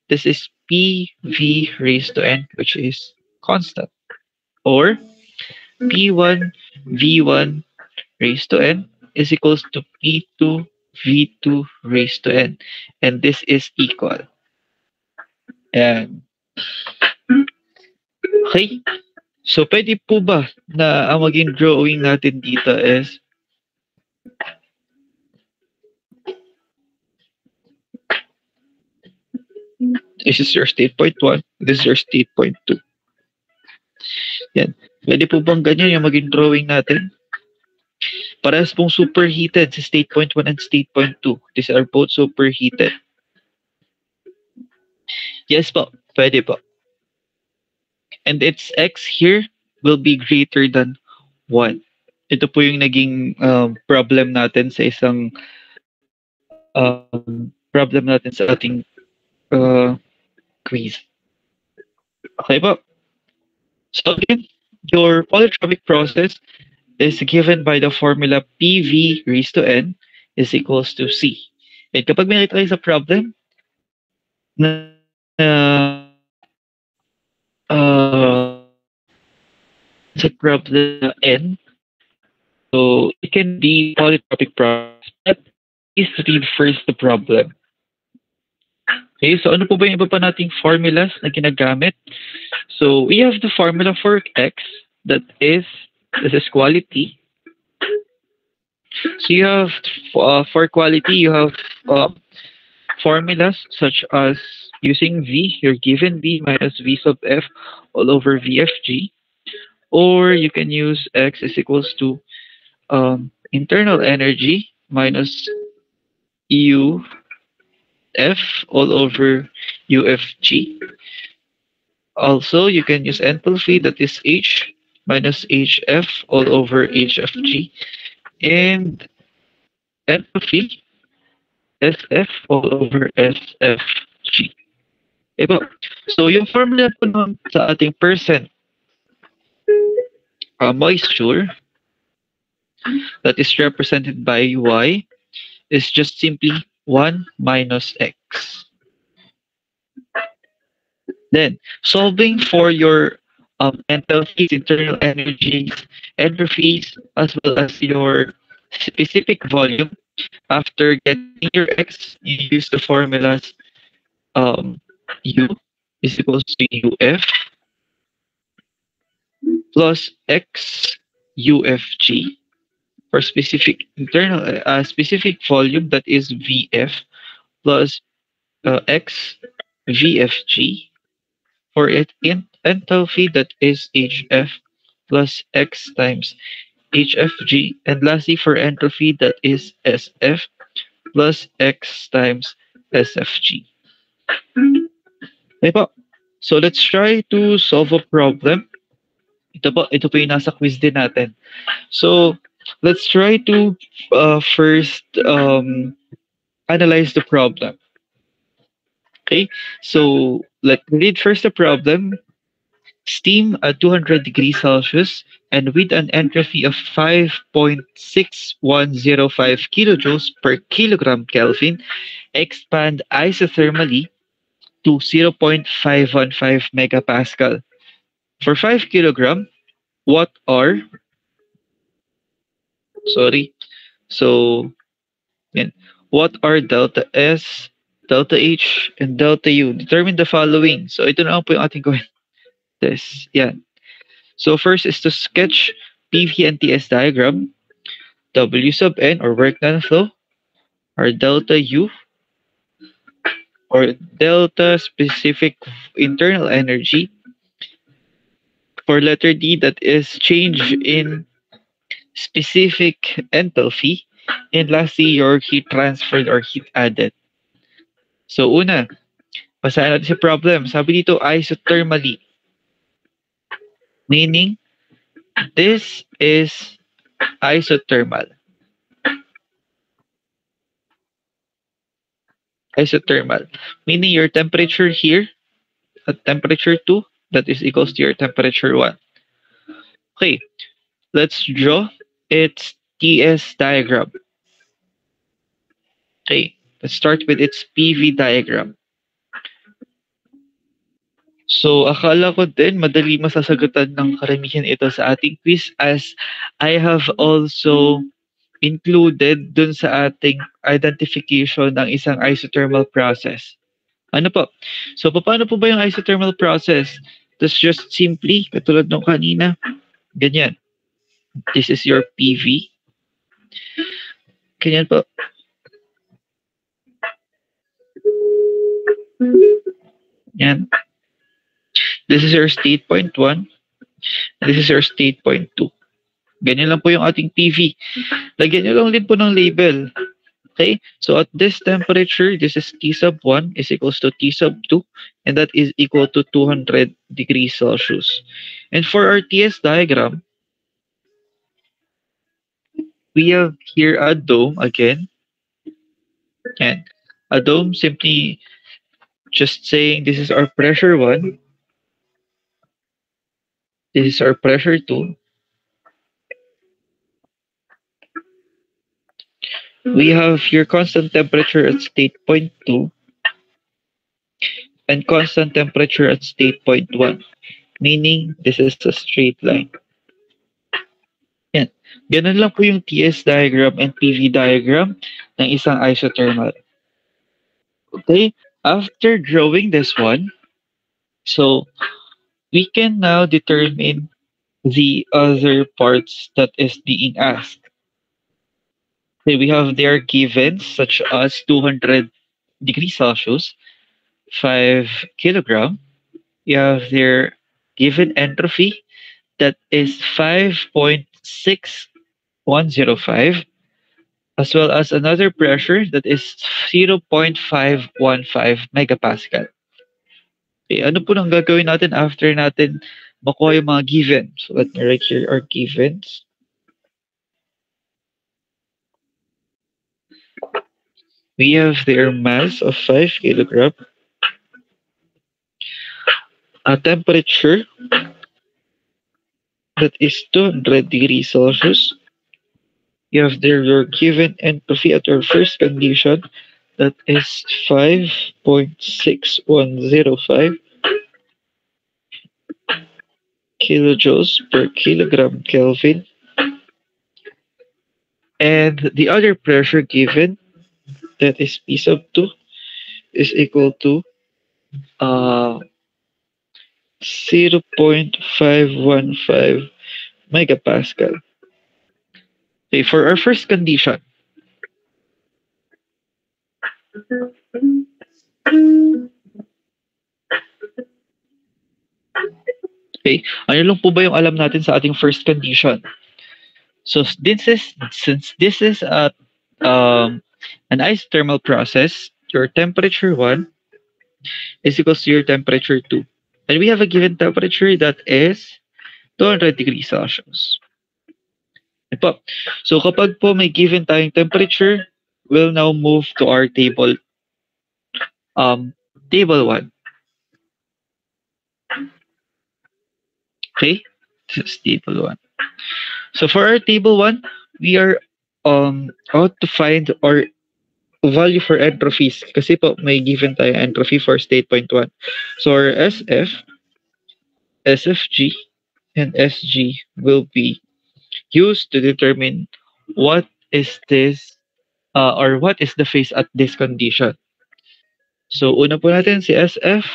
A: this is PV raised to n, which is constant. Or P1 V1 raised to n is equals to P2 V2 raised to n. And this is equal. And okay. So, pwede po ba na ang maging drawing natin dito is this is your state point 1, this is your state point 2. Yan. Pwede po bang ganyan yung maging drawing natin? Parehas pong superheated sa state point 1 and state point 2. These are both superheated. Yes po, pwede po. And its x here will be greater than 1. Ito po yung naging problem natin sa isang problem natin sa ating quiz. Okay po. So again, your polytropic process is given by the formula PV raised to n is equals to C. And kapag may nakita kayo sa problem na sa problem n, so it can be polytropic process, but please read first the problem. Okay, so ano po ba yung iba pa nating formulas na ginagamit? So we have the formula for x, that is, this is quality. So you have for quality, you have formulas such as using V, you're given V minus V sub F all over VFG, or you can use X is equals to internal energy minus UF all over UFG. Also, you can use enthalpy, that is H minus HF all over HFG, and enthalpy SF all over SFG. Diba? So, yung formula po naman sa ating percent moisture that is represented by Y is just simply 1 minus X. Then, solving for your enthalpies, internal energies, entrophies, as well as your specific volume, after getting your X, you use the formulas um, U is equals to UF plus X UFG for specific internal specific volume, that is VF plus X VFG for it in enthalpy, that is HF plus X times HFG, and lastly for entropy, that is SF plus X times SFG. Okay po. So let's try to solve a problem. Ito po yung nasa quiz din natin. So let's try to first analyze the problem. Okay, so let's read first the problem. Steam at 200 degrees Celsius and with an entropy of 5.6105 kilojoules per kilogram Kelvin expand isothermally to 0.515 megapascal. For 5 kilogram, what are, sorry, so yan, what are delta S, delta H, and delta U? Determine the following. So ito na lang po yung ating gawin. This, yan. So first is to sketch PV and TS diagram. W sub n, or work done flow, or delta U, or delta specific internal energy. For letter D, that is change in specific enthalpy. And lastly, your heat transferred or heat added. So una, basahin natin sa problem. Sabi dito isothermally. Meaning, this is isothermal. Isothermal. Meaning your temperature here at temperature 2, that is equals to your temperature 1. Okay, let's draw its TS diagram. Okay, let's start with its PV diagram. So, akala ko din madali masasagutan ng karamihan ito sa ating quiz, as I have also included dun sa ating identification ng isang isothermal process. Ano po? So, paano po ba yung isothermal process? That's just simply, katulad nung kanina, ganyan. This is your PV. Ganyan po. Yan. This is your state point 1. This is your state point 2. Ganyan lang po yung ating PV. Lagyan nyo lang din po ng label. Okay? So at this temperature, this is T sub 1 is equals to T sub 2, and that is equal to 200 degrees Celsius. And for our TS diagram, we have here a dome again. And a dome, simply just saying this is our pressure 1. This is our pressure 2. We have your constant temperature at state point 2 and constant temperature at state point 1, meaning this is a straight line. Yan. Ganun lang po yung TS diagram and PV diagram ng isang isothermal. Okay, after drawing this one, so we can now determine the other parts that is being asked. Then we have their givens such as 200 degrees Celsius, 5 kilogram. You have their given entropy that is 5.6105, as well as another pressure that is 0.515 megapascal. Okay, ano po nang gagawin natin after natin makuha yung mga given? So let me write here our givens. We have their mass of 5 kilogram, a temperature that is 200 degrees Celsius. You have there your given entropy at our first condition that is 5.6105 kilojoules per kilogram Kelvin. And the other pressure given, that is P sub 2, is equal to 0.515 megapascal. Okay, for our first condition, okay, ano lang po ba yung alam natin sa ating first condition? So since this is an isothermal process, your temperature 1 is equals to your temperature 2. And we have a given temperature that is 200 degrees Celsius. Ito. So kapag po may given tayong temperature, we'll now move to our table 1. Okay? This is table 1. So for our table 1, we are out to find our value for entrophies kasi po may given tayo entropy for state point 1. So our SF, SFG, and SG will be used to determine what is this or what is the phase at this condition. So una po natin si SF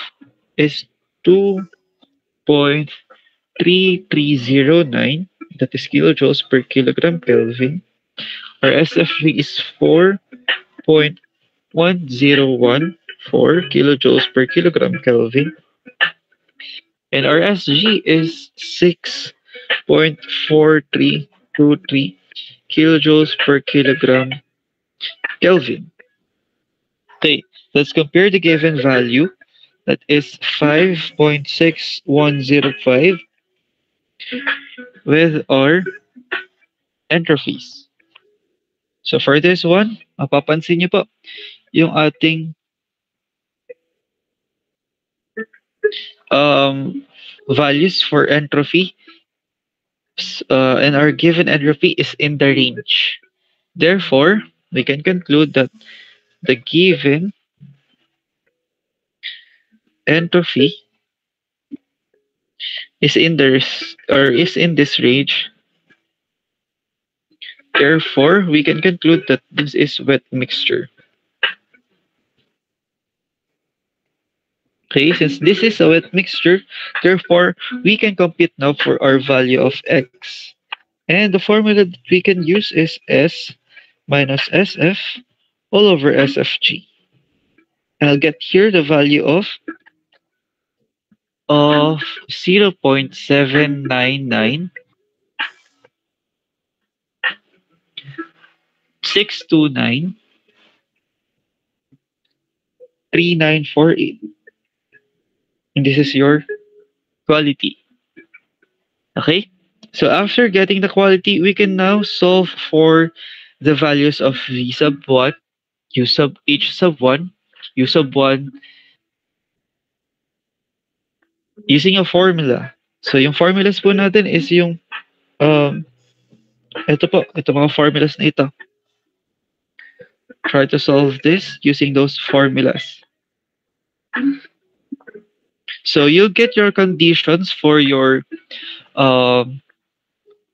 A: is 2.3309, that is kilojoules per kilogram Kelvin. Our SFG is 4.1014 kilojoules per kilogram Kelvin. And our SG is 6.4323 kilojoules per kilogram Kelvin. Okay, let's compare the given value, that is 5.6105, with our entrophies. So for this one, mapapansin niyo po, yung ating values for entropy and our given entropy is in the range. Therefore, we can conclude that the given entropy is in this range. Therefore, we can conclude that this is wet mixture. Okay, since this is a wet mixture, therefore, we can compute now for our value of x. And the formula that we can use is S minus SF all over SFG. And I'll get here the value of 0.799 629 3948. And this is your quality. Okay? So after getting the quality, we can now solve for the values of V sub 1, U sub H sub 1, U sub 1 using a formula. So yung formulas po natin is yung ito mga formulas na ito. Try to solve this using those formulas. So you'll get your conditions for your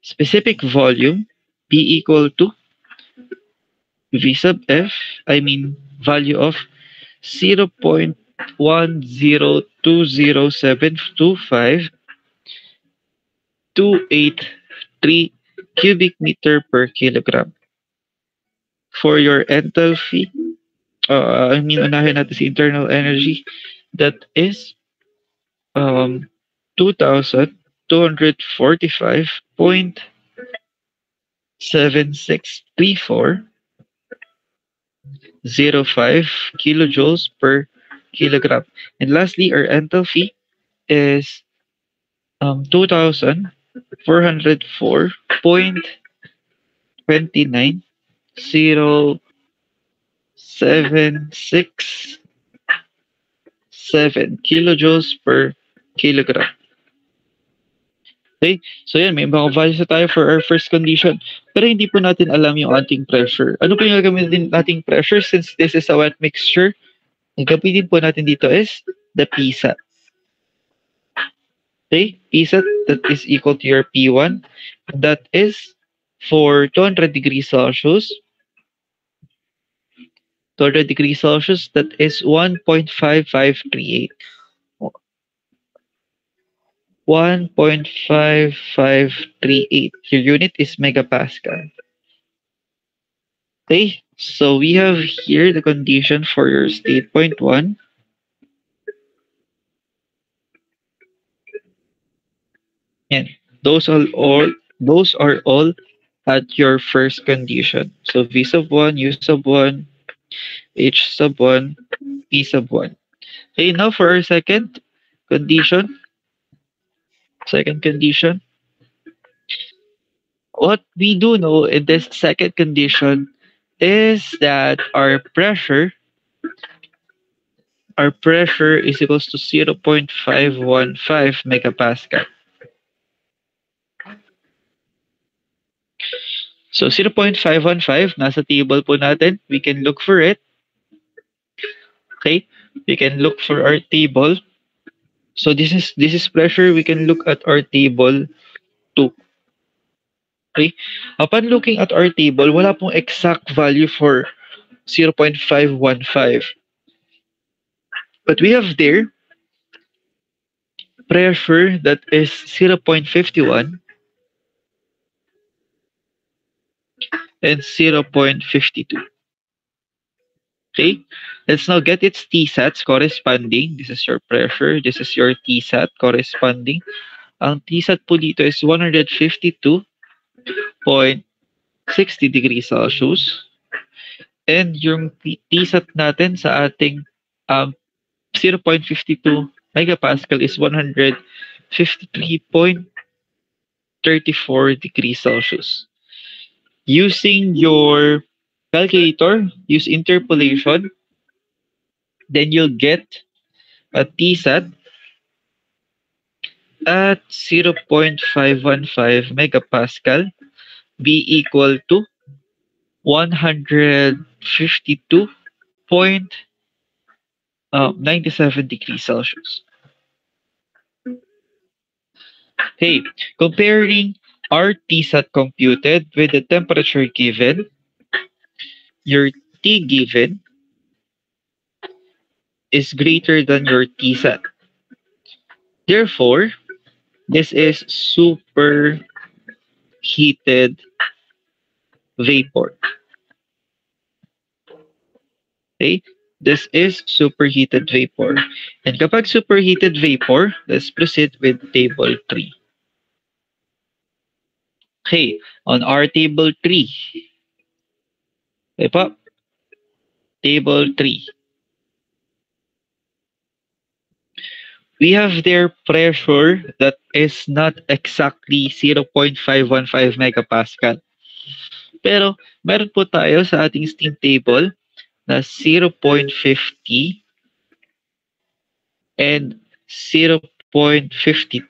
A: specific volume be equal to V sub F, value of 0.1020725 283 cubic meter per kilogram. for your enthalpy, unahin natin si internal energy, that is 2,245.763405 kilojoules per kilogram. And lastly, our enthalpy is 2,400.29,076,7 kilojoules per kilogram. Okay? So yan, may mga values na tayo for our first condition. Pero hindi po natin alam yung ating pressure. Ano po yung gagamitin nating pressure since this is a wet mixture? Ang gamitin po natin dito is the PSAT. Okay? PSAT that is equal to your P1. That is for 200 degrees Celsius. 200 degrees Celsius, that is 1.5538. 1.5538. Your unit is megapascal. Okay, so we have here the condition for your state point 1. And those are all at your first condition. So V sub 1, U sub 1, H sub 1, P sub 1. Okay, now for our second condition. What we do know in this second condition is that our pressure is equals to 0.515 megapascal. So 0.515, nasa table po natin. We can look for it. Okay, we can look for our table. So this is pressure. We can look at our table 2. Okay, upon looking at our table, wala pong exact value for 0.515. But we have there pressure that is 0.51 and 0.52. Okay, let's now get its T-sats corresponding. This is your pressure. This is your T-sat corresponding. Ang T-sat po dito is 152.60 degrees Celsius. And yung T-sat natin sa ating 0.52 megapascal is 153.34 degrees Celsius. Using your calculator, use interpolation, then you'll get a T-sat at 0.515 megapascal be equal to 152.97 degrees Celsius. Okay, comparing our T-sat computed with the temperature given, your T given is greater than your T-sat. Therefore, this is superheated vapor. Okay, this is superheated vapor. And kapag superheated vapor, let's proceed with table 3. Okay, on our table 3. Okay po? Table 3. We have their pressure that is not exactly 0.515 megapascal. Pero meron po tayo sa ating steam table na 0.50 and 0.52.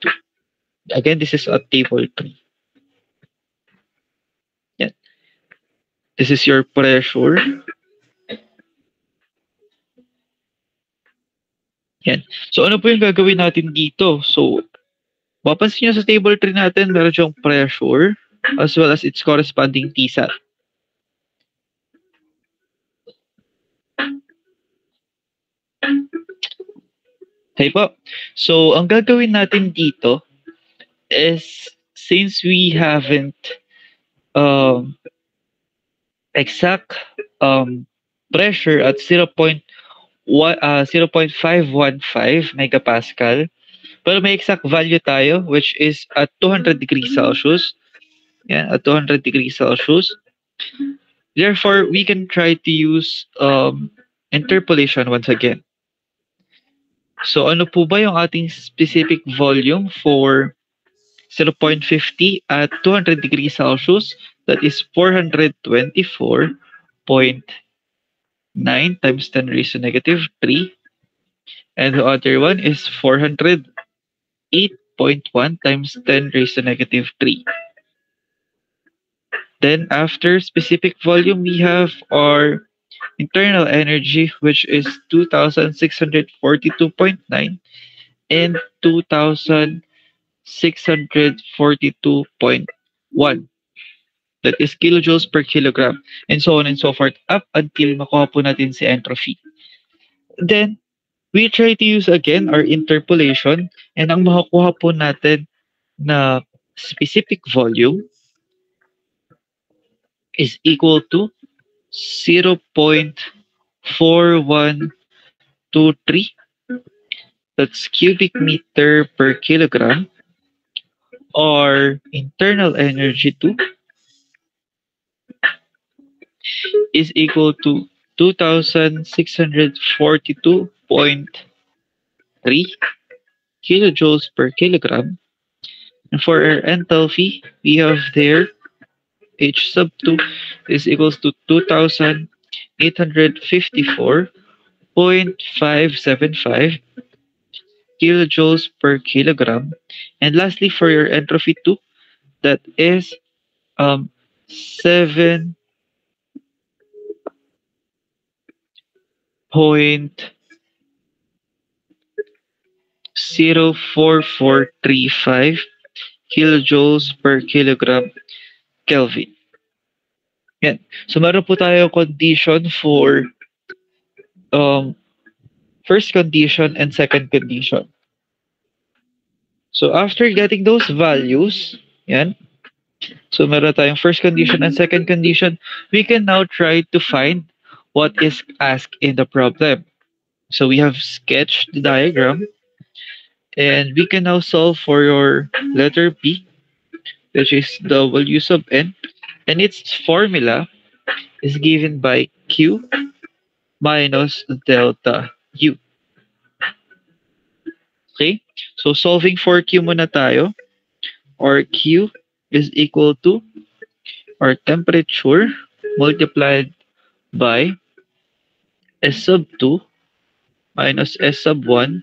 A: Again, this is at table 3. Yan. This is your pressure. Yan. So ano po yung gagawin natin dito? So mapansin nyo sa table 3 natin, meron siyang pressure as well as its corresponding T-sat. Okay po. So, ang gagawin natin dito is since we haven't exact pressure at 0.515 megapascal. Pero may exact value tayo which is at 200 degrees Celsius. Yeah, at 200 degrees Celsius. Therefore, we can try to use interpolation once again. So ano po ba yung ating specific volume for 0.50 at 200 degrees Celsius? That is 424.9 times 10 raised to negative 3. And the other one is 408.1 times 10 raised to negative 3. Then after specific volume, we have our internal energy, which is 2,642.9 and 2,642.1. That is kilojoules per kilogram, and so on and so forth, up until makuha po natin si entropy. Then, we try to use again our interpolation, and ang makukuha po natin na specific volume is equal to 0.4123. That's cubic meter per kilogram, or internal energy 2 is equal to 2,642.3 kilojoules per kilogram. And for our enthalpy, we have there H sub 2 is equals to 2,854.575 kilojoules per kilogram. And lastly, for your entropy 2, that is 7.04435 kilojoules per kilogram Kelvin. Yan. So meron po tayo condition for first condition and second condition. So after getting those values, yan. So meron tayong first condition and second condition. We can now try to find what is asked in the problem. So we have sketched the diagram, and we can now solve for your letter B, which is W sub n, and its formula is given by Q minus delta U. Okay? So solving for Q muna tayo. Or Q is equal to our temperature multiplied by S sub 2 minus S sub 1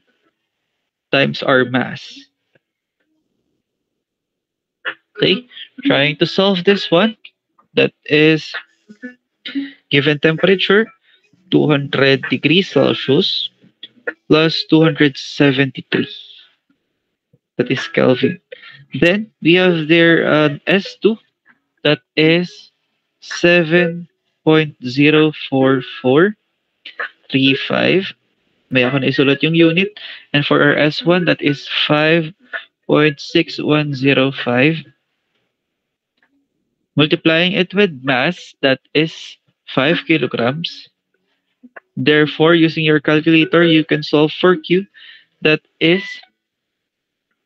A: times our mass. Okay? Trying to solve this one. That is given temperature 200 degrees Celsius plus 273. That is Kelvin. Then we have there an S2 that is 7.04435. May ako na isulat yung unit. And for our S1, that is 5.6105. Multiplying it with mass, that is 5 kilograms. Therefore, using your calculator, you can solve for Q. That is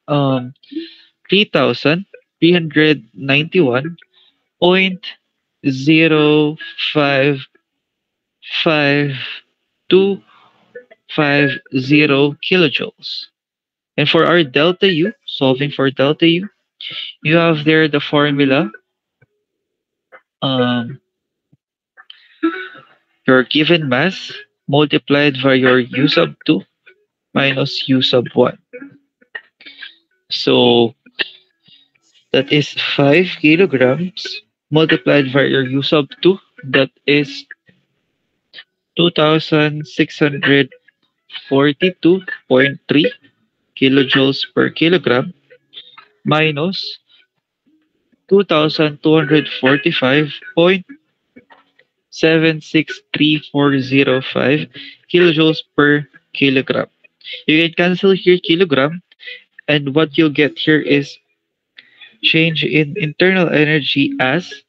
A: 3,391.0555250 kilojoules. And for our delta U, solving for delta U, you have there the formula. Your given mass multiplied by your U sub 2 minus U sub 1. So that is 5 kilograms multiplied by your U sub 2. That is 2,642.3 kilojoules per kilogram minus 2,245.763,405 kilojoules per kilogram. You can cancel here kilogram, and what you'll get here is change in internal energy as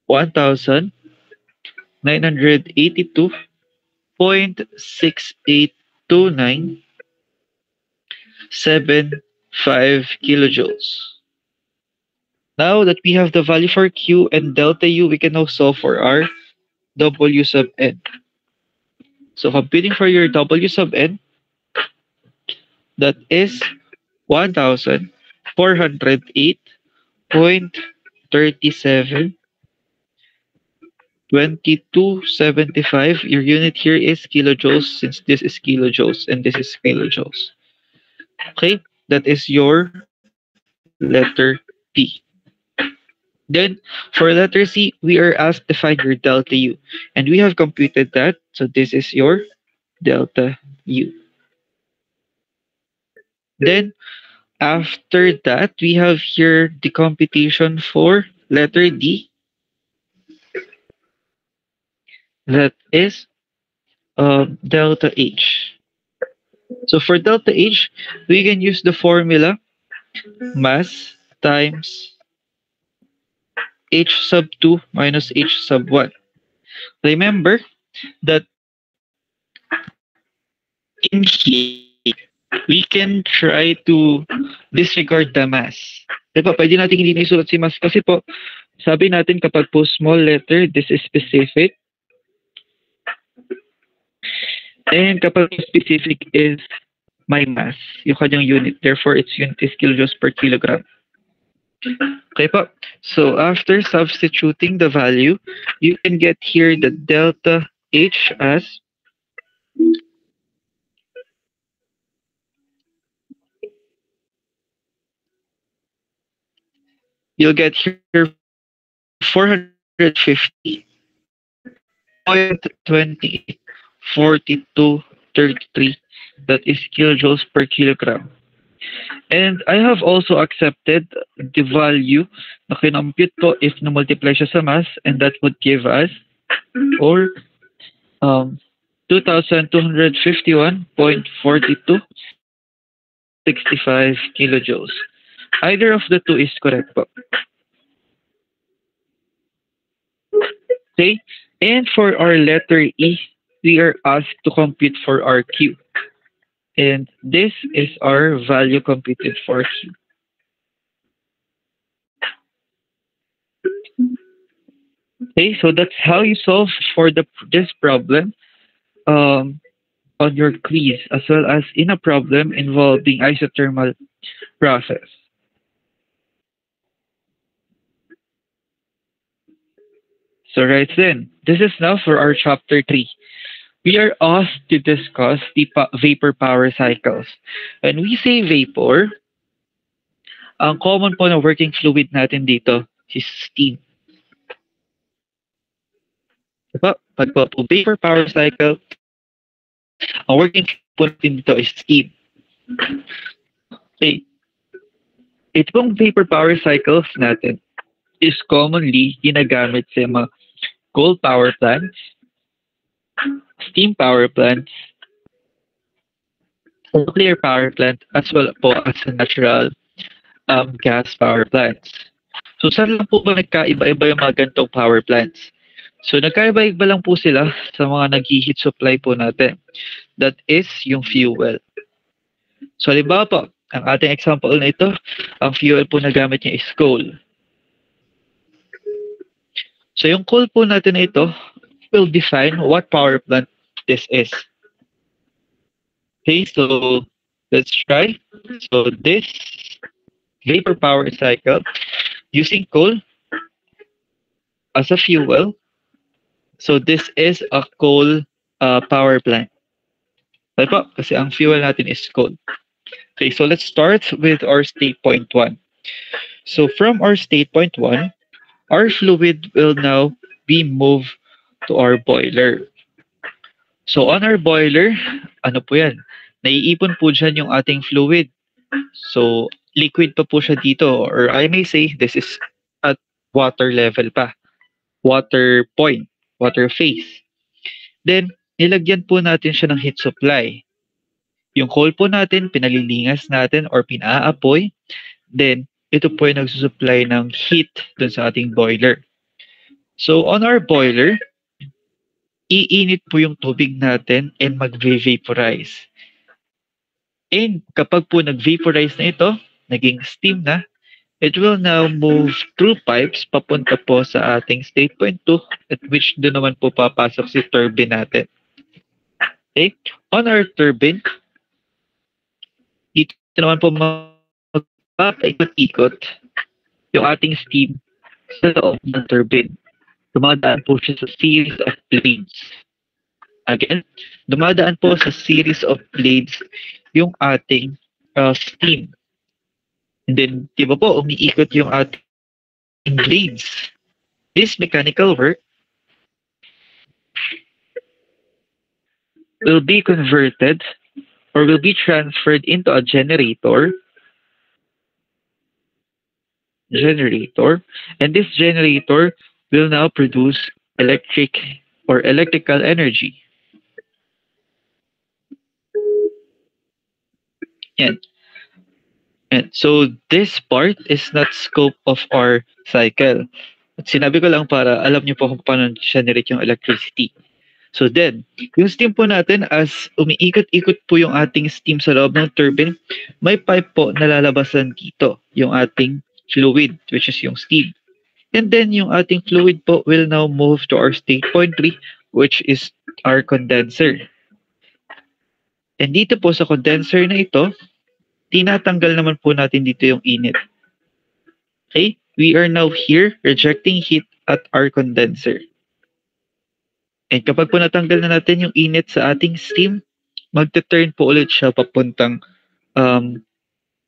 A: 1,982.682975 kilojoules. Now that we have the value for Q and delta U, we can now solve for our W sub n. So computing for your W sub n, that is 1,408.372275. Your unit here is kilojoules since this is kilojoules and this is kilojoules. Okay, that is your letter P. Then for letter C, we are asked to find your delta U. And we have computed that. So this is your delta U. Then after that, we have here the computation for letter D. That is delta H. So for delta H, we can use the formula mass times H sub 2 minus H sub 1. Remember that in here, we can try to disregard the mass. Diba, pwede natin hindi na isulat si mass kasi po, sabi natin kapag po small letter, this is specific. And kapag specific is my mass, yung kanyang unit. Therefore, its unit is kilojoules per kilogram. Okay po. So after substituting the value, you can get here the delta H as you'll get here 450.284233. That is kilojoules per kilogram. And I have also accepted the value na kinompute ko if na-multiply siya sa mass, and that would give us or 2,251.4265 kilojoules. Either of the two is correct po. Okay, and for our letter E, we are asked to compute for our Q. And this is our value computed for Q. Okay, so that's how you solve for this problem on your quiz, as well as in a problem involving isothermal process. So right then, this is now for our chapter 3. We are asked to discuss the vapor power cycles. When we say vapor, ang common po na working fluid natin dito is steam. Diba? Pag po vapor power cycle, ang working fluid po natin dito is steam. Okay. Ito pong vapor power cycles natin is commonly ginagamit sa mga coal power plants, steam power plants, nuclear power plant, as well po as a natural gas power plants. So saan lang po ba nagkaiba-iba yung mga ganitong power plants? So nagkaiba-iba lang po sila sa mga nag-heat supply po natin. That is yung fuel. So halimbawa po, ang ating example na ito, ang fuel po na gamit niya is coal. So yung coal po natin na ito will define what power plant this is. Okay, so let's try. So this vapor power cycle using coal as a fuel. So this is a coal power plant. Okay po, kasi ang fuel natin is coal. Okay, so let's start with our state point 1. So from our state point 1, our fluid will now be moved to our boiler. So on our boiler, ano po yan? Naiipon po dyan yung ating fluid. So liquid pa po siya dito, or I may say this is at water level pa. Water point, water phase. Then, nilagyan po natin siya ng heat supply. Yung coal po natin, pinalilingas natin or pinaapoy. Then, ito po yung nagsusupply ng heat dun sa ating boiler. So on our boiler, iinit po yung tubig natin and mag-vaporize. And kapag po nag-vaporize na ito, naging steam na, it will now move through pipes papunta po sa ating state point 2 at which doon naman po papasok si turbine natin. Okay? On our turbine, dito naman po magpapaikot-ikot yung ating steam sa loob ng turbine. Dumadaan po siya sa series of blades. Again, dumadaan po sa series of blades yung ating steam. And then, di ba po, umiikot yung ating blades. This mechanical work will be converted or will be transferred into a generator, and this generator will now produce electrical energy. Yan. And so this part is not scope of our cycle. At sinabi ko lang para alam niyo po kung paano generate yung electricity. So then, yung steam po natin, as umiikot-ikot po yung ating steam sa loob ng turbine, may pipe po na lalabasan dito, yung ating fluid, which is yung steam. And then, yung ating fluid po will now move to our state point 3, which is our condenser. And dito po sa condenser na ito, tinatanggal naman po natin dito yung init. Okay? We are now here rejecting heat at our condenser. And kapag po natanggal na natin yung init sa ating steam, magte-turn po ulit siya papuntang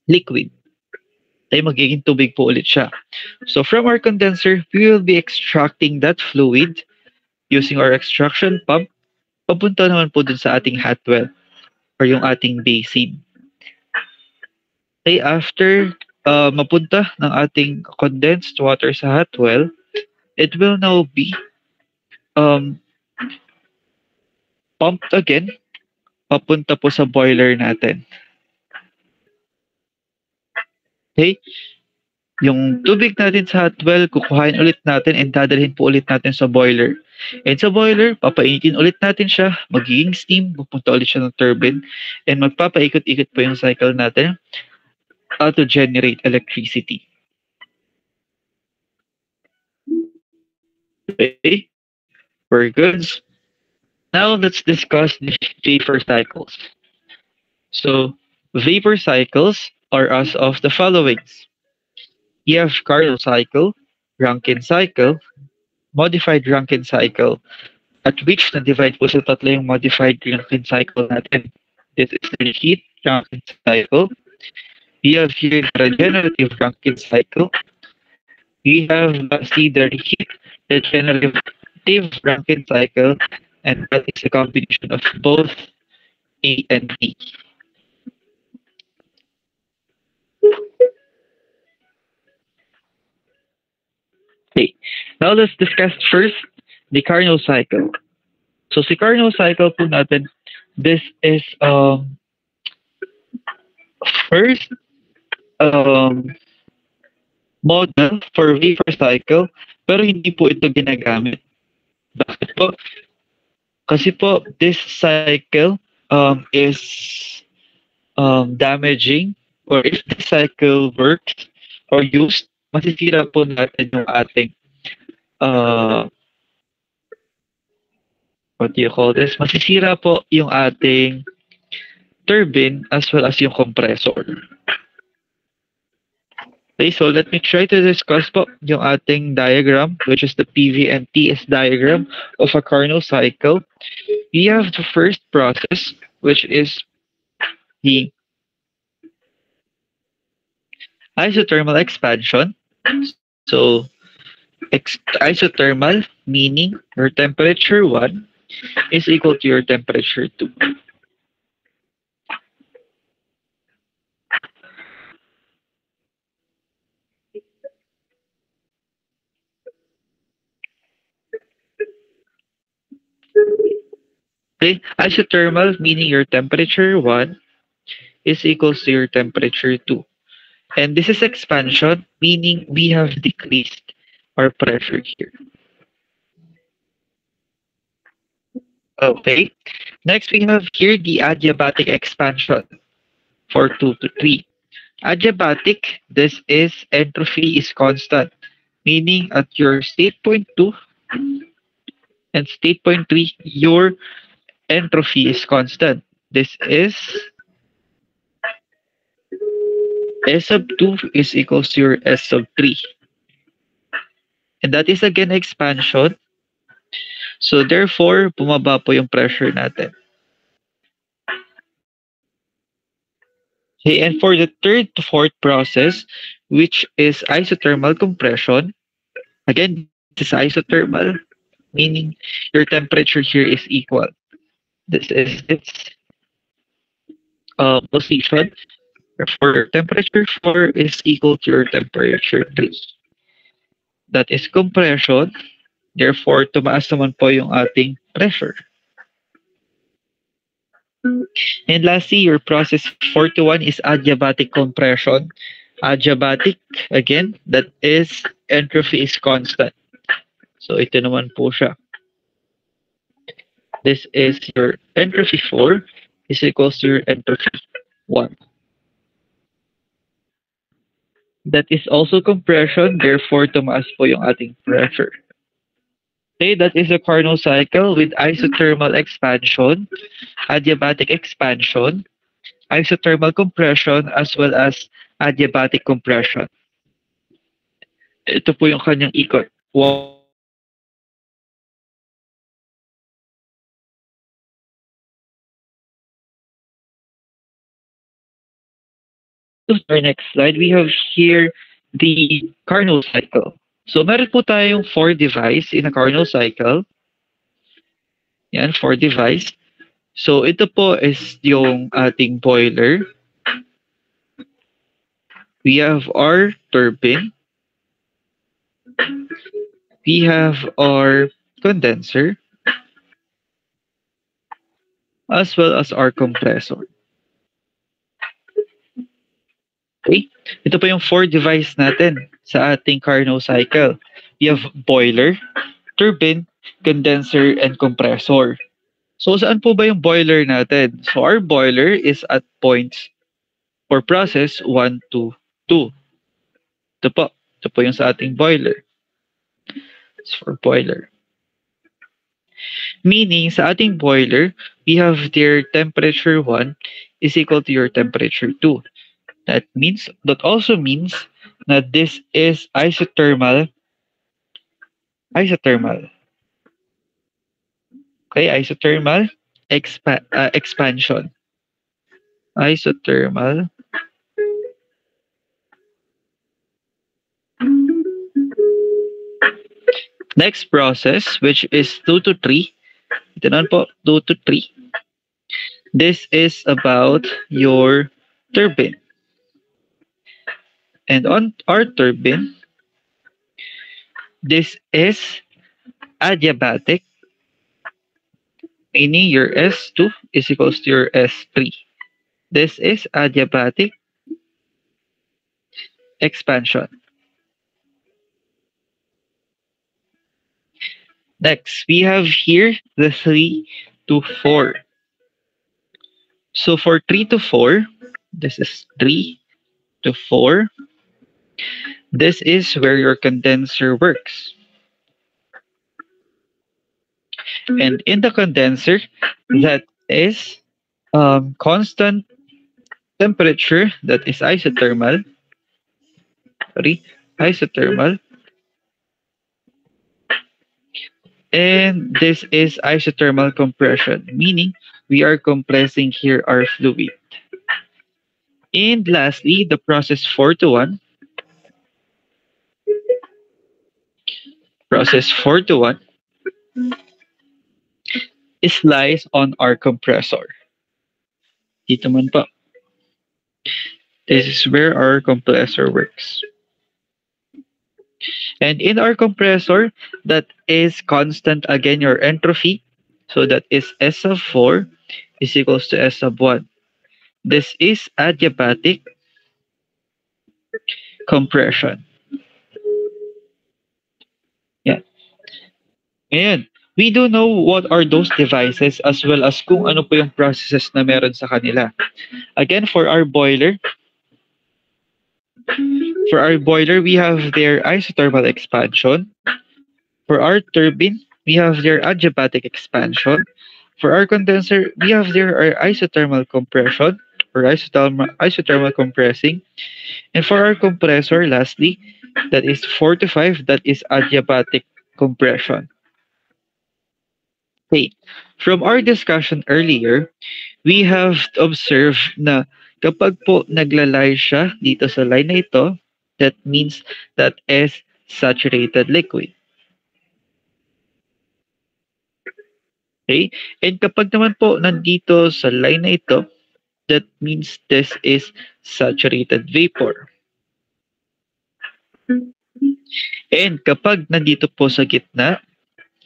A: liquid. Ay magiging tubig po ulit siya. So from our condenser, we will be extracting that fluid using our extraction pump. Papunta naman po dun sa ating hot well or yung ating basin. Okay, after mapunta ng ating condensed water sa hot well, it will now be pumped again papunta po sa boiler natin. Okay? Yung tubig natin sa hot well, kukuhain ulit natin and dadalhin po ulit natin sa boiler. And sa boiler, papainitin ulit natin siya, magiging steam, pupunta ulit siya ng turbine, and magpapaikot-ikot po yung cycle natin to generate electricity. Okay? Very good. Now let's discuss the vapor cycles. So, vapor cycles are as of the following. You have Carnot cycle, Rankine cycle, modified Rankine cycle, at which na-divide po sa tatlo yung modified Rankine cycle natin. This is the reheat Rankine cycle. We have here the regenerative Rankine cycle. We have lastly the reheat regenerative Rankine cycle, and that is a combination of both A and B. Okay, now let's discuss first the Carnot cycle. So si Carnot cycle po natin, this is first model for vapor cycle, pero hindi po ito ginagamit. Bakit po? Kasi po, this cycle is damaging, or if the cycle works or used, masisira po natin yung ating what do you call this? Masisira po yung ating turbine as well as yung compressor. Okay, so let me try to discuss po yung ating diagram, which is the PV and TS diagram of a Carnot cycle. We have the first process, which is the isothermal expansion. So, isothermal, meaning your temperature 1 is equal to your temperature 2. Okay, isothermal, meaning your temperature 1 is equals to your temperature 2. And this is expansion, meaning we have decreased our pressure here. Okay. Next, we have here the adiabatic expansion for 2 to 3. Adiabatic, this is entropy is constant, meaning at your state point 2 and state point 3, your entropy is constant. This is S sub 2 is equals to your S sub 3. And that is again expansion. So therefore, bumaba po yung pressure natin. Okay, and for the third to fourth process, which is isothermal compression, again, this is isothermal, meaning your temperature here is equal. This is its position. Therefore, temperature 4 is equal to your temperature 3. That is compression. Therefore, tumaas naman po yung ating pressure. And lastly, your process 4 to 1 is adiabatic compression. Adiabatic, again, that is entropy is constant. So ito naman po siya. This is your entropy 4 is equals to your entropy 1. That is also compression, therefore tumaas po yung ating pressure. Okay, that is a Carnot cycle with isothermal expansion, adiabatic expansion, isothermal compression, as well as adiabatic compression. Ito po yung kanyang ikot. To our next slide, we have here the Carnot cycle. So meron po tayong 4 device in a Carnot cycle. Yan, 4 device. So ito po is yung ating boiler. We have our turbine. We have our condenser, as well as our compressor. Okay? Ito po yung 4 device natin sa ating Carnot cycle. We have boiler, turbine, condenser, and compressor. So saan po ba yung boiler natin? So our boiler is at points for process 1 to 2. Ito po. Ito po yung sa ating boiler. It's for boiler. Meaning, sa ating boiler, we have their temperature 1 is equal to your temperature 2. That also means that this is isothermal. Okay, isothermal expansion. Isothermal next process, which is 2 to 3. Ito naman po, 2 to 3. This is about your turbine. And on our turbine, this is adiabatic, meaning your S2 is equals to your S3. This is adiabatic expansion. Next, we have here the 3 to 4. So for 3 to 4, this is 3 to 4. This is where your condenser works. And in the condenser, that is constant temperature, that is isothermal. Isothermal. And this is isothermal compression, meaning we are compressing here our fluid. And lastly, the process 4 to 1. Process 4 to 1 is lies on our compressor. Dito man po. This is where our compressor works. And in our compressor, that is constant again your entropy. So that is S sub 4 is equals to S sub 1. This is adiabatic compression. Yeah. Ngayon, We do know what are those devices as well as kung ano po yung processes na meron sa kanila. Again, for our boiler, we have their isothermal expansion. For our turbine, we have their adiabatic expansion. For our condenser, we have their isothermal compression or isothermal compressing. And for our compressor, lastly, that is 4 to 5, that is adiabatic compression. Okay. From our discussion earlier, we have observed na kapag po naglalay siya dito sa line na ito, that means that is saturated liquid. Okay? And kapag naman po nandito sa line na ito, that means this is saturated vapor. And kapag nandito po sa gitna,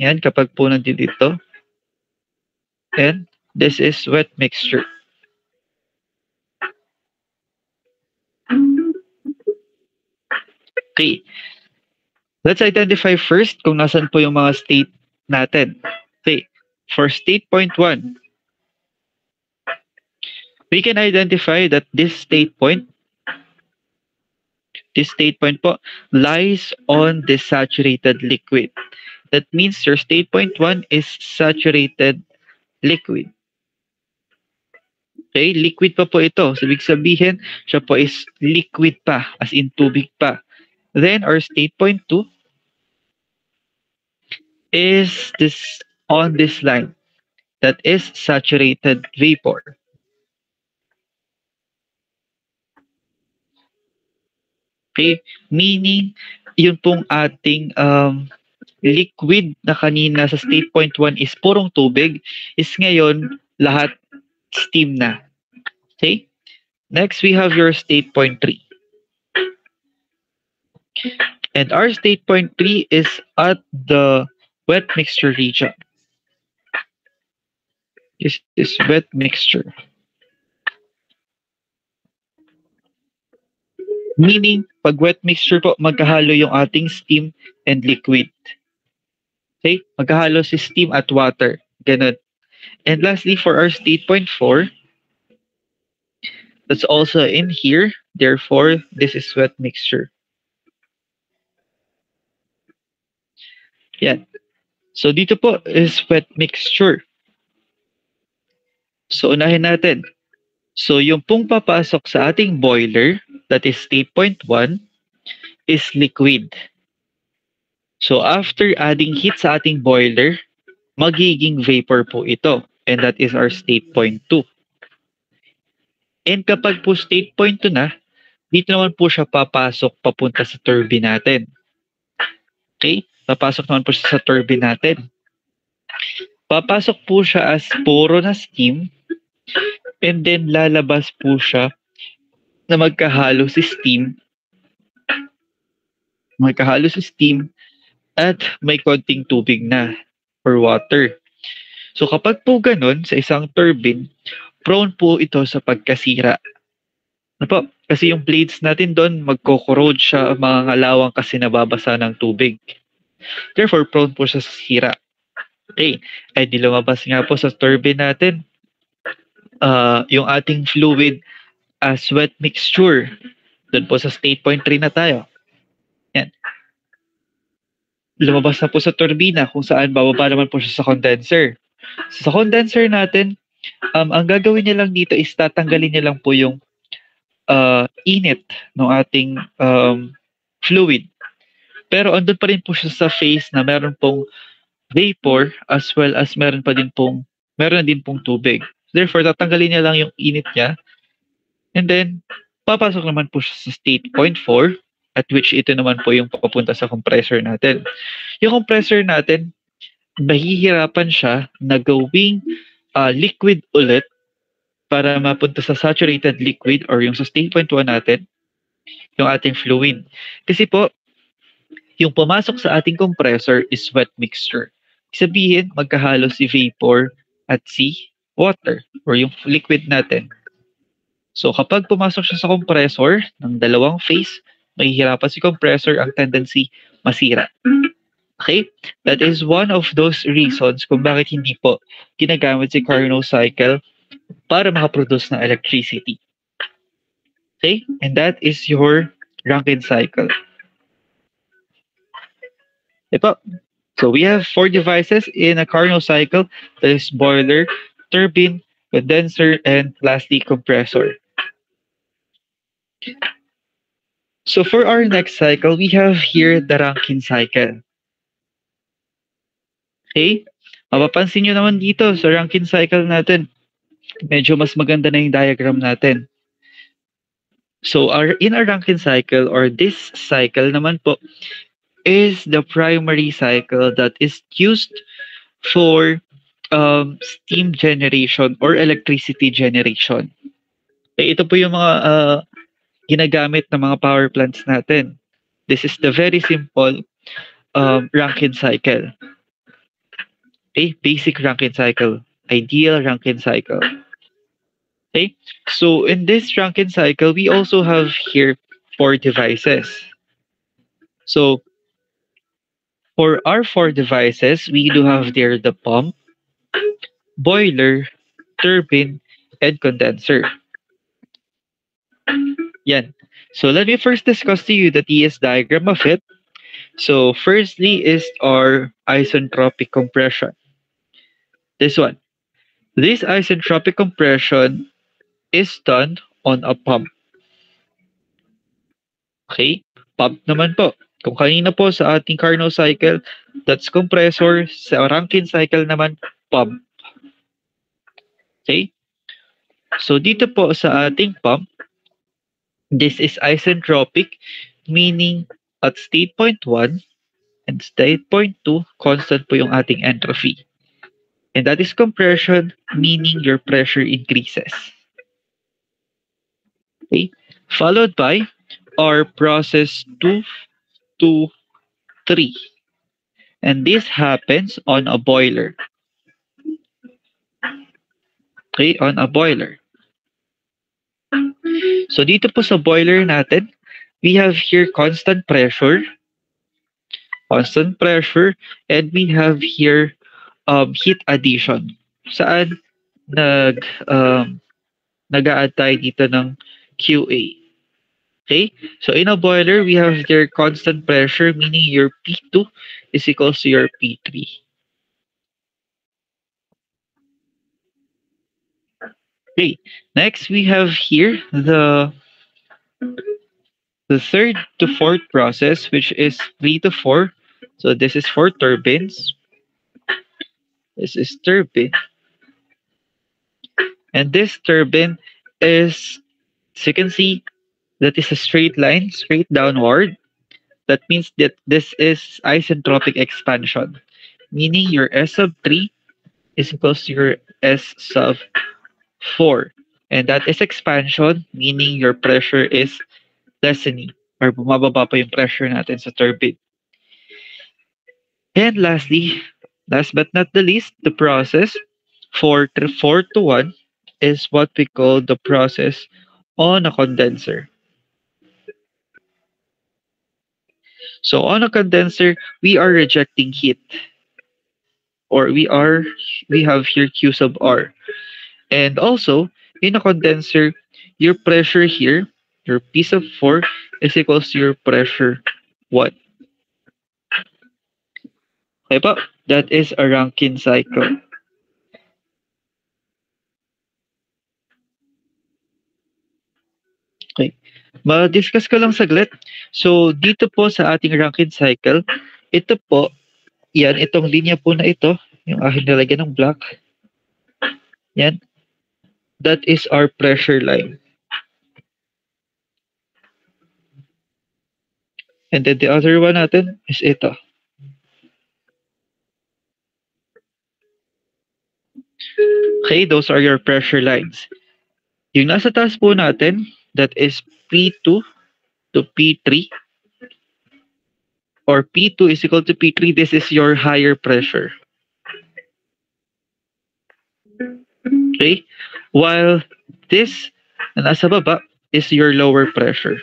A: yan, kapag po nandito dito, and this is wet mixture. Okay. Let's identify first kung nasan po yung mga state natin. Okay. For state point 1, we can identify that this state point po lies on the saturated liquid. That means your state point 1 is saturated liquid. Okay, liquid pa po ito. So, ibig sabihin, siya po is liquid pa, as in tubig pa. Then, our state point 2 is this on this line. That is saturated vapor. Okay, meaning, yun pong ating liquid na kanina sa state point 1 is purong tubig, is ngayon lahat steam na. Okay? Next, we have your state point 3. And our state point 3 is at the wet mixture region. This is wet mixture. Meaning, pag wet mixture po, magkahalo yung ating steam and liquid. Okay? Magkahalo si steam at water. Ganun. And lastly, for our state point 4, that's also in here. Therefore, this is wet mixture. Yan. So, dito po is wet mixture. So, unahin natin. So, yung pong papasok sa ating boiler, that is state point 1, is liquid. So, after adding heat sa ating boiler, magiging vapor po ito. And that is our state point 2. And kapag po state point 2 na, dito naman po siya papasok papunta sa turbine natin. Okay? Papasok naman po siya sa turbine natin. Papasok po siya as puro na steam, and then lalabas po siya na magkahalo si steam. Magkahalo si steam at may konting tubig na or water. So kapag po ganun sa isang turbine, prone po ito sa pagkasira. Ano po? Kasi yung blades natin doon, magko-corrode siya, mga ngalawang kasi nababasa ng tubig. Therefore, prone po siya sa sira. Okay. Ay di lumabas nga po sa turbine natin yung ating fluid as wet mixture. Doon po sa state point 3 na tayo. Yan. Lumabas na po sa turbina kung saan bababa naman po siya sa condenser. So, sa condenser natin, ang gagawin niya lang dito is tatanggalin niya lang po yung init ng ating fluid. Pero andun pa rin po siya sa phase na meron pong vapor as well as meron din pong tubig. Therefore, tatanggalin niya lang yung init niya. And then, papasok naman po siya sa state point 4, at which ito naman po yung papunta sa compressor natin. Yung compressor natin, mahihirapan siya na gawing liquid ulit para mapunta sa saturated liquid or yung sa state point 1 natin, yung ating fluid. Kasi po, yung pumasok sa ating compressor is wet mixture. Sabihin, magkahalo si vapor at si water or yung liquid natin. So kapag pumasok siya sa compressor ng dalawang phase, mahihirapan si compressor, ang tendency masira. Okay? That is one of those reasons kung bakit hindi po ginagamit si Carnot cycle para makaproduce ng electricity. Okay? And that is your Rankine cycle. Diba? So we have four devices in a Carnot cycle. That is boiler, turbine, condenser, and lastly, compressor. So for our next cycle, we have here the Rankine cycle. Okay? Mapapansin nyo naman dito sa Rankine cycle natin, medyo mas maganda na yung diagram natin. So in our Rankine cycle or this cycle naman po is the primary cycle that is used for steam generation or electricity generation. Ito po yung mga ginagamit ng mga power plants natin. This is the very simple Rankine cycle. Okay, basic Rankine cycle, ideal Rankine cycle. Okay, so in this Rankine cycle, we also have here four devices. So for our four devices, we do have there the pump, boiler, turbine, and condenser. Yan. So let me first discuss to you the TS diagram of it. So firstly is our isentropic compression. This one. This isentropic compression is done on a pump. Okay? Pump naman po. Kung kanina po sa ating Carnot cycle, that's compressor. Sa Rankine cycle naman, pump. Okay? So dito po sa ating pump, this is isentropic, meaning at state point 1 and state point 2, constant po yung ating entropy. And that is compression, meaning your pressure increases. Okay? Followed by our process 2 to 3. And this happens on a boiler. Okay, on a boiler. So dito po sa boiler natin, we have here constant pressure, and we have here heat addition. Saan nag-a-add tayo dito ng QA. Okay, so in a boiler, we have their constant pressure, meaning your P2 is equals to your P3. Okay, next we have here the third to fourth process, which is 3 to 4. So this is for turbines. This is turbine. And this turbine is, as you can see, that is a straight line, straight downward. That means that this is isentropic expansion, meaning your S sub 3 is equals to your S sub 4. And that is expansion, meaning your pressure is lessening or bumababa pa yung pressure natin sa turbine. And lastly, last but not the least, the process 4 to 1 is what we call the process on a condenser. So on a condenser, we are rejecting heat, or we have here Q sub R. And also, in a condenser, your pressure here, your P sub 4 is equals to your pressure 1. Okay po? That is a Rankine cycle. Okay. Ma-discuss ko lang saglit. So, dito po sa ating Rankine cycle, ito po, yan, itong linya po na ito, yung aking nilagyan ng black. Yan. That is our pressure line. And then the other one natin is ito. Okay, those are your pressure lines. Yung nasa taas po natin, that is P2 to P3. Or P2 is equal to P3. This is your higher pressure. Okay? While this na nasa baba is your lower pressure.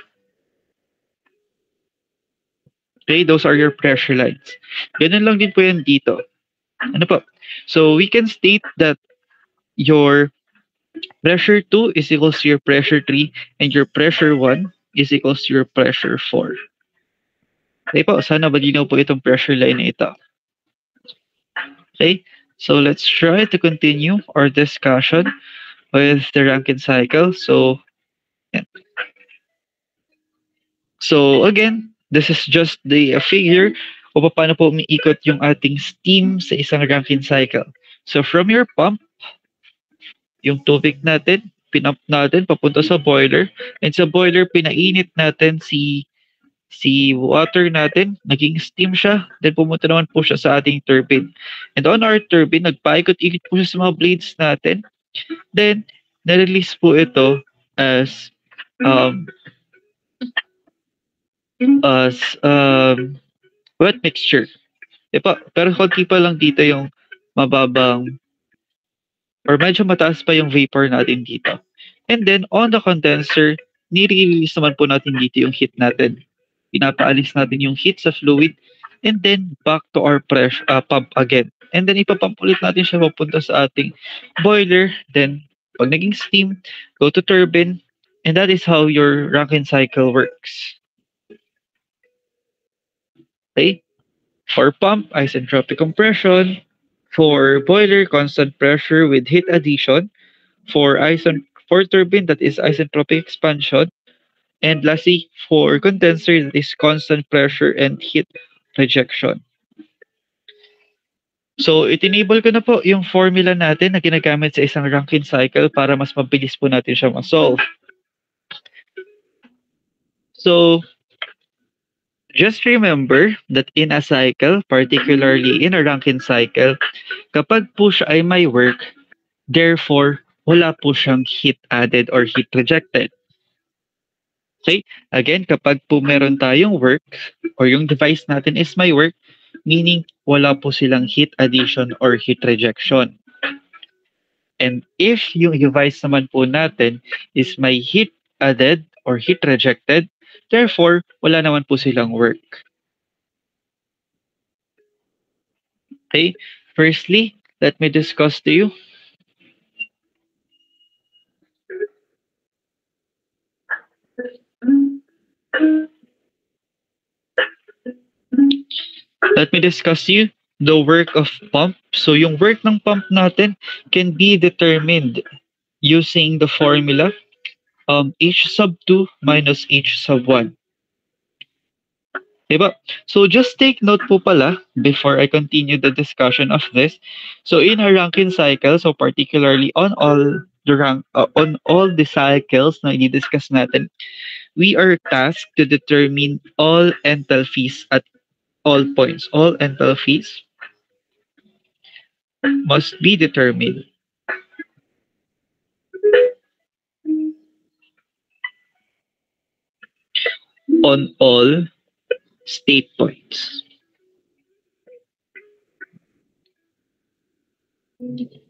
A: Okay, those are your pressure lines. Ganun lang din po yan dito. Ano po? So we can state that your pressure 2 is equals to your pressure 3 and your pressure 1 is equals to your pressure 4. Okay po, sana malinaw po itong pressure line na ito. Okay, so let's try to continue our discussion with the Rankine cycle. So, yan. So again, this is just the figure o paano po umiikot yung ating steam sa isang Rankine cycle. So from your pump, yung tubig natin, pinump natin papunta sa boiler, and sa boiler pinainit natin si water natin, naging steam siya, then pumunta naman po siya sa ating turbine. And on our turbine, nagpaikot-ikot po siya sa mga blades natin. Then, na-release po ito as wet mixture. Diba? Pero konti pa lang dito yung mababang or medyo mataas pa yung vapor natin dito. And then, on the condenser, nire-release naman po natin dito yung heat natin. Pinapaalis natin yung heat sa fluid and then back to our pump again. And then ipapump ulit natin siya papunta sa ating boiler. Then, pag naging steam, go to turbine. And that is how your Rankine cycle works. Okay? For pump, isentropic compression. For boiler, constant pressure with heat addition. For turbine, that is isentropic expansion. And lastly, for condenser, that is constant pressure and heat rejection. So, it-enable ko na po yung formula natin na ginagamit sa isang Rankine cycle para mas mabilis po natin siya ma-solve. So, just remember that in a cycle, particularly in a Rankine cycle, kapag po siya ay may work, therefore, wala po siyang heat added or heat rejected. Okay? Again, kapag po meron tayong work or yung device natin is may work, meaning wala po silang heat addition or heat rejection. And if yung device naman po natin is may heat added or heat rejected, therefore, wala naman po silang work. Okay? Firstly, let me discuss to you the work of pump. So yung work ng pump natin can be determined using the formula H sub 2 minus H sub 1. Diba? So just take note po pala before I continue the discussion of this. So in a Rankine cycle, so particularly on all the cycles na i-discuss natin, we are tasked to determine all enthalpies at all points. All enthalpies must be determined on all state points.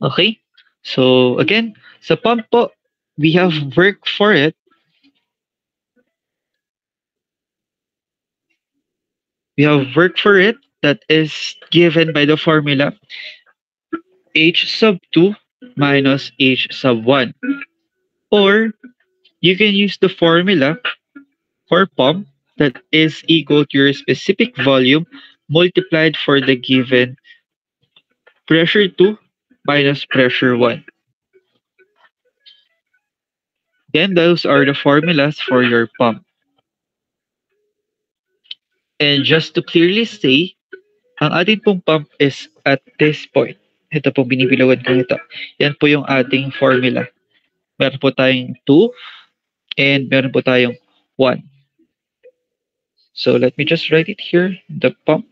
A: Okay? So again, sa pump po, we have work for it. We have work for it that is given by the formula H sub 2 minus H sub 1. Or you can use the formula for pump that is equal to your specific volume multiplied for the given pressure 2 minus pressure 1. Then those are the formulas for your pump. And just to clearly say, ang ating pong pump is at this point. Ito po, binibilawan ko ito. Yan po yung ating formula. Meron po tayong 2 and meron po tayong 1. So let me just write it here. The pump,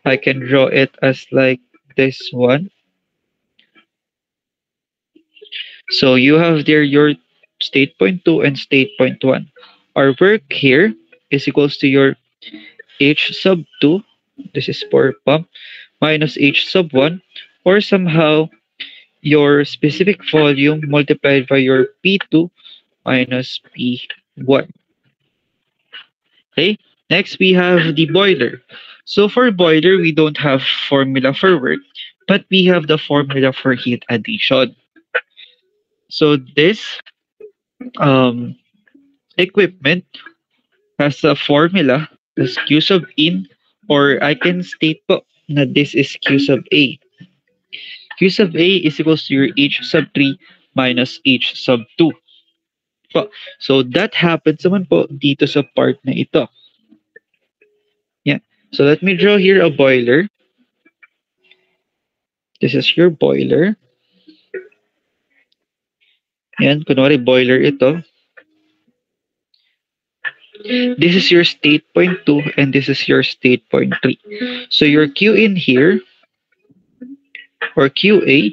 A: I can draw it as like this one. So you have there your state point 2 and state point 1. Our work here is equals to your H sub 2, this is for pump, minus H sub 1, or somehow your specific volume multiplied by your P2 minus P1. Okay? Next, we have the boiler. So for boiler, we don't have formula for work, but we have the formula for heat addition. So this um, equipment has a formula, that's Q sub in, or I can state po na this is Q sub A. Q sub A is equals to your H sub 3 minus H sub 2. Po. So that happens naman po dito sa part na ito. Yeah. So let me draw here a boiler. This is your boiler. Yan, kunwari boiler ito. This is your state point 2 and this is your state point 3. So your Q in here, or QA,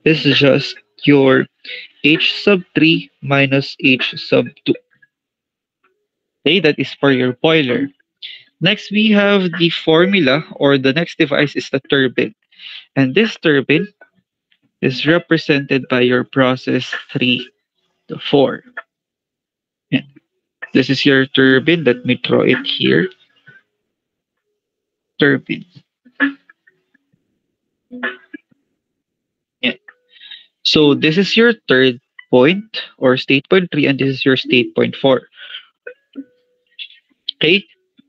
A: is just your H sub 3 minus H sub 2. Okay, that is for your boiler. Next, we have the formula, or the next device is the turbine. And this turbine is represented by your process 3 to 4. Yeah. This is your turbine. Let me draw it here. Turbine. Yeah. So this is your third point, or state point 3, and this is your state point 4. Okay.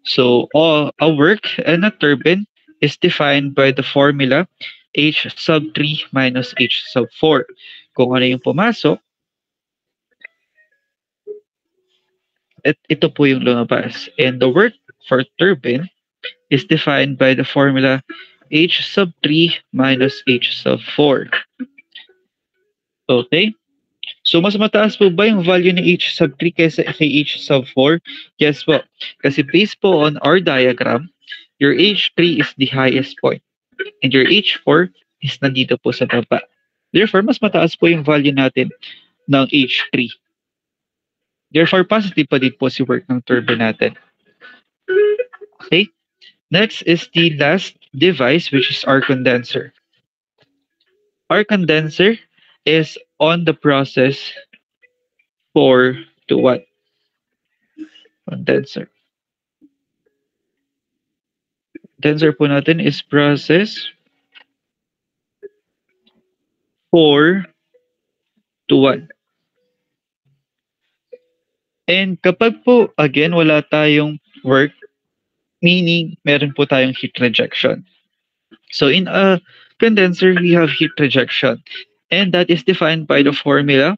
A: So a work and a turbine is defined by the formula H sub 3 minus H sub 4. Kung ano yung pumasok, ito po yung lumabas. And the work for turbine is defined by the formula H sub 3 minus H sub 4. Okay? So, mas mataas po ba yung value ni H sub 3 kaysa kay H sub 4? Yes po. Kasi based po on our diagram, your H3 is the highest point. And your H4 is nandito po sa baba. Therefore, mas mataas po yung value natin ng H3. Therefore, positive pa din po si work ng turbine natin. Okay? Next is the last device, which is our condenser. Our condenser is on the process 4 to 1. Condenser. Condenser po natin is process 4 to 1. And kapag po, again, wala tayong work, meaning meron po tayong heat rejection. So in a condenser, we have heat rejection. And that is defined by the formula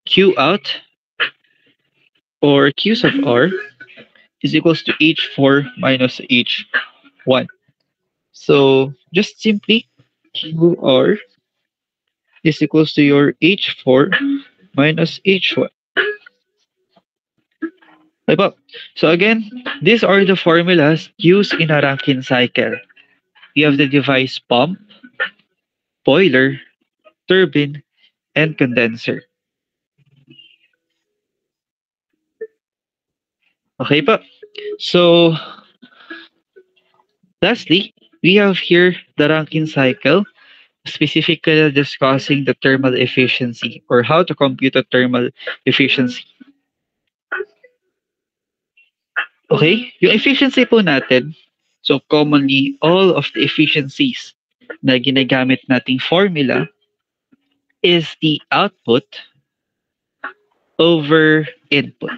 A: Q out, or Q sub R, is equals to H4 minus H1. So just simply QR is equals to your H4 minus H1. Okay. So again, these are the formulas used in a Rankine cycle. We have the device pump, boiler, turbine, and condenser. Okay po. So lastly, we have here the Rankine cycle, specifically discussing the thermal efficiency, or how to compute the thermal efficiency. Okay, yung efficiency po natin, so commonly, all of the efficiencies na ginagamit nating formula is the output over input.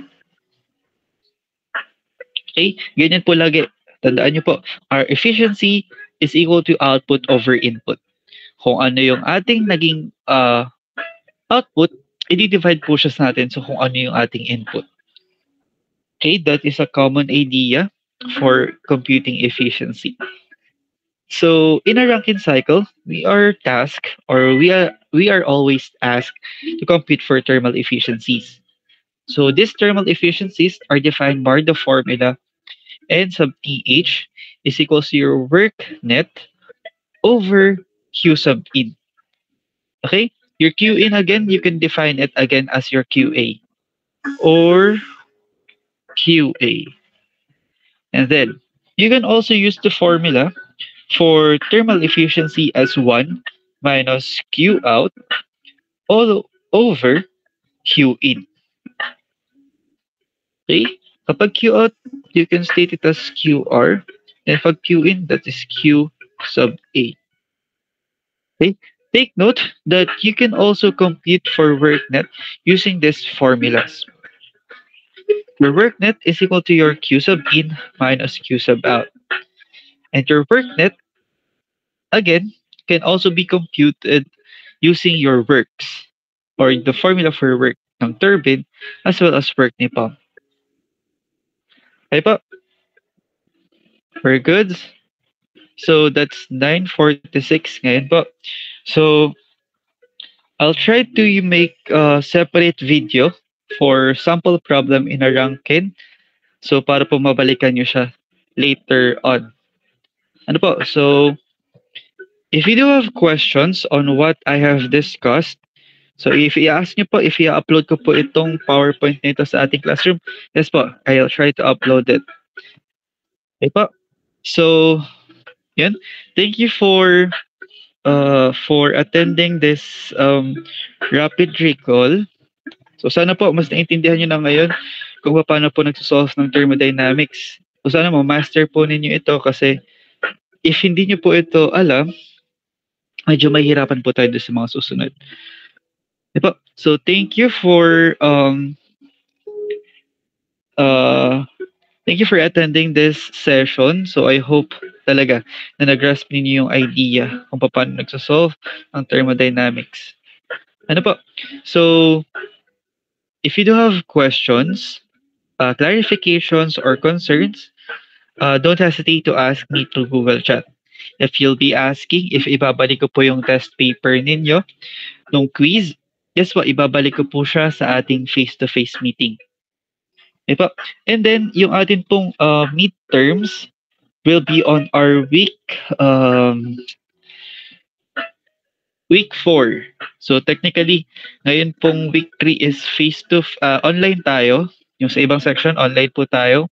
A: Okay, ganyan po lagi. Tandaan nyo po, our efficiency is equal to output over input. Kung ano yung ating naging output, i-divide po siya sa natin so kung ano yung ating input. Okay, that is a common idea for computing efficiency. So in a Rankine cycle, we are tasked, or we are always asked to compute for thermal efficiencies. So these thermal efficiencies are defined by the formula N sub TH is equals to your work net over Q sub in. Okay? Your Q in, again, you can define it again as your QA or QA. And then you can also use the formula for thermal efficiency as 1 minus Q out all over Q in. Okay? Kapag Q out, you can state it as QR. And pag Q in, that is Q sub A. Okay? Take note that you can also compute for WorkNet using these formulas. Your WorkNet is equal to your Q sub in minus Q sub out. And your WorkNet, again, can also be computed using your works or the formula for work ng turbine as well as work ni pump. Okay po? We're good? So that's 9:46 ngayon po. So I'll try to make a separate video for sample problem in a Rankine. So para po mabalikan nyo siya later on. Ano po? So if you do have questions on what I have discussed, so if i-ask nyo po, if i-upload ko po itong PowerPoint nito sa ating classroom, yes po, I'll try to upload it. Okay po. So, yan. Thank you for attending this rapid recall. So sana po mas naintindihan nyo na ngayon kung paano po nagsosolve ng thermodynamics. So sana master po ninyo ito kasi if hindi nyo po ito alam, medyo mahihirapan po tayo sa mga susunod. Diba? So thank you for attending this session. So I hope talaga na nag-grasp ninyo yung idea kung paano nagsosolve ang thermodynamics. Ano po? So if you do have questions, clarifications, or concerns, don't hesitate to ask me through Google Chat. If you'll be asking if ibabalik ko po yung test paper ninyo nung quiz, yes po, ibabalik ko po siya sa ating face-to-face meeting. Diba? And then, yung atin pong midterms will be on our week 4. So technically, ngayon pong week 3 is online tayo. Yung sa ibang section, online po tayo.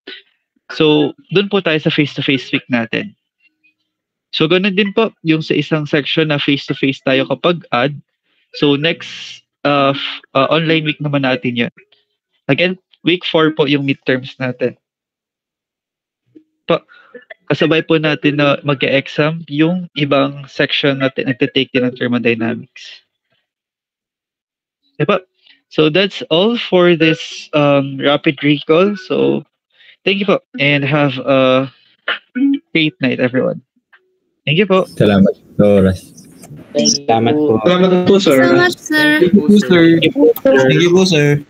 A: So, dun po tayo sa face-to-face week natin. So, ganun din po yung sa isang section na face-to-face tayo kapag add. So, next online week naman natin yun. Again, week 4 po yung midterms natin. Kasabay po natin na mag-exam yung ibang section natin nagtitake din ng thermodynamics. Diba? So that's all for this rapid recall. So thank you po and have a great night everyone. Thank you po.
B: Salamat po, Ras.
C: Salamat po.
D: Salamat po, sir.
E: Salamat, sir.
D: Thank you po, sir.
B: Thank you po, sir.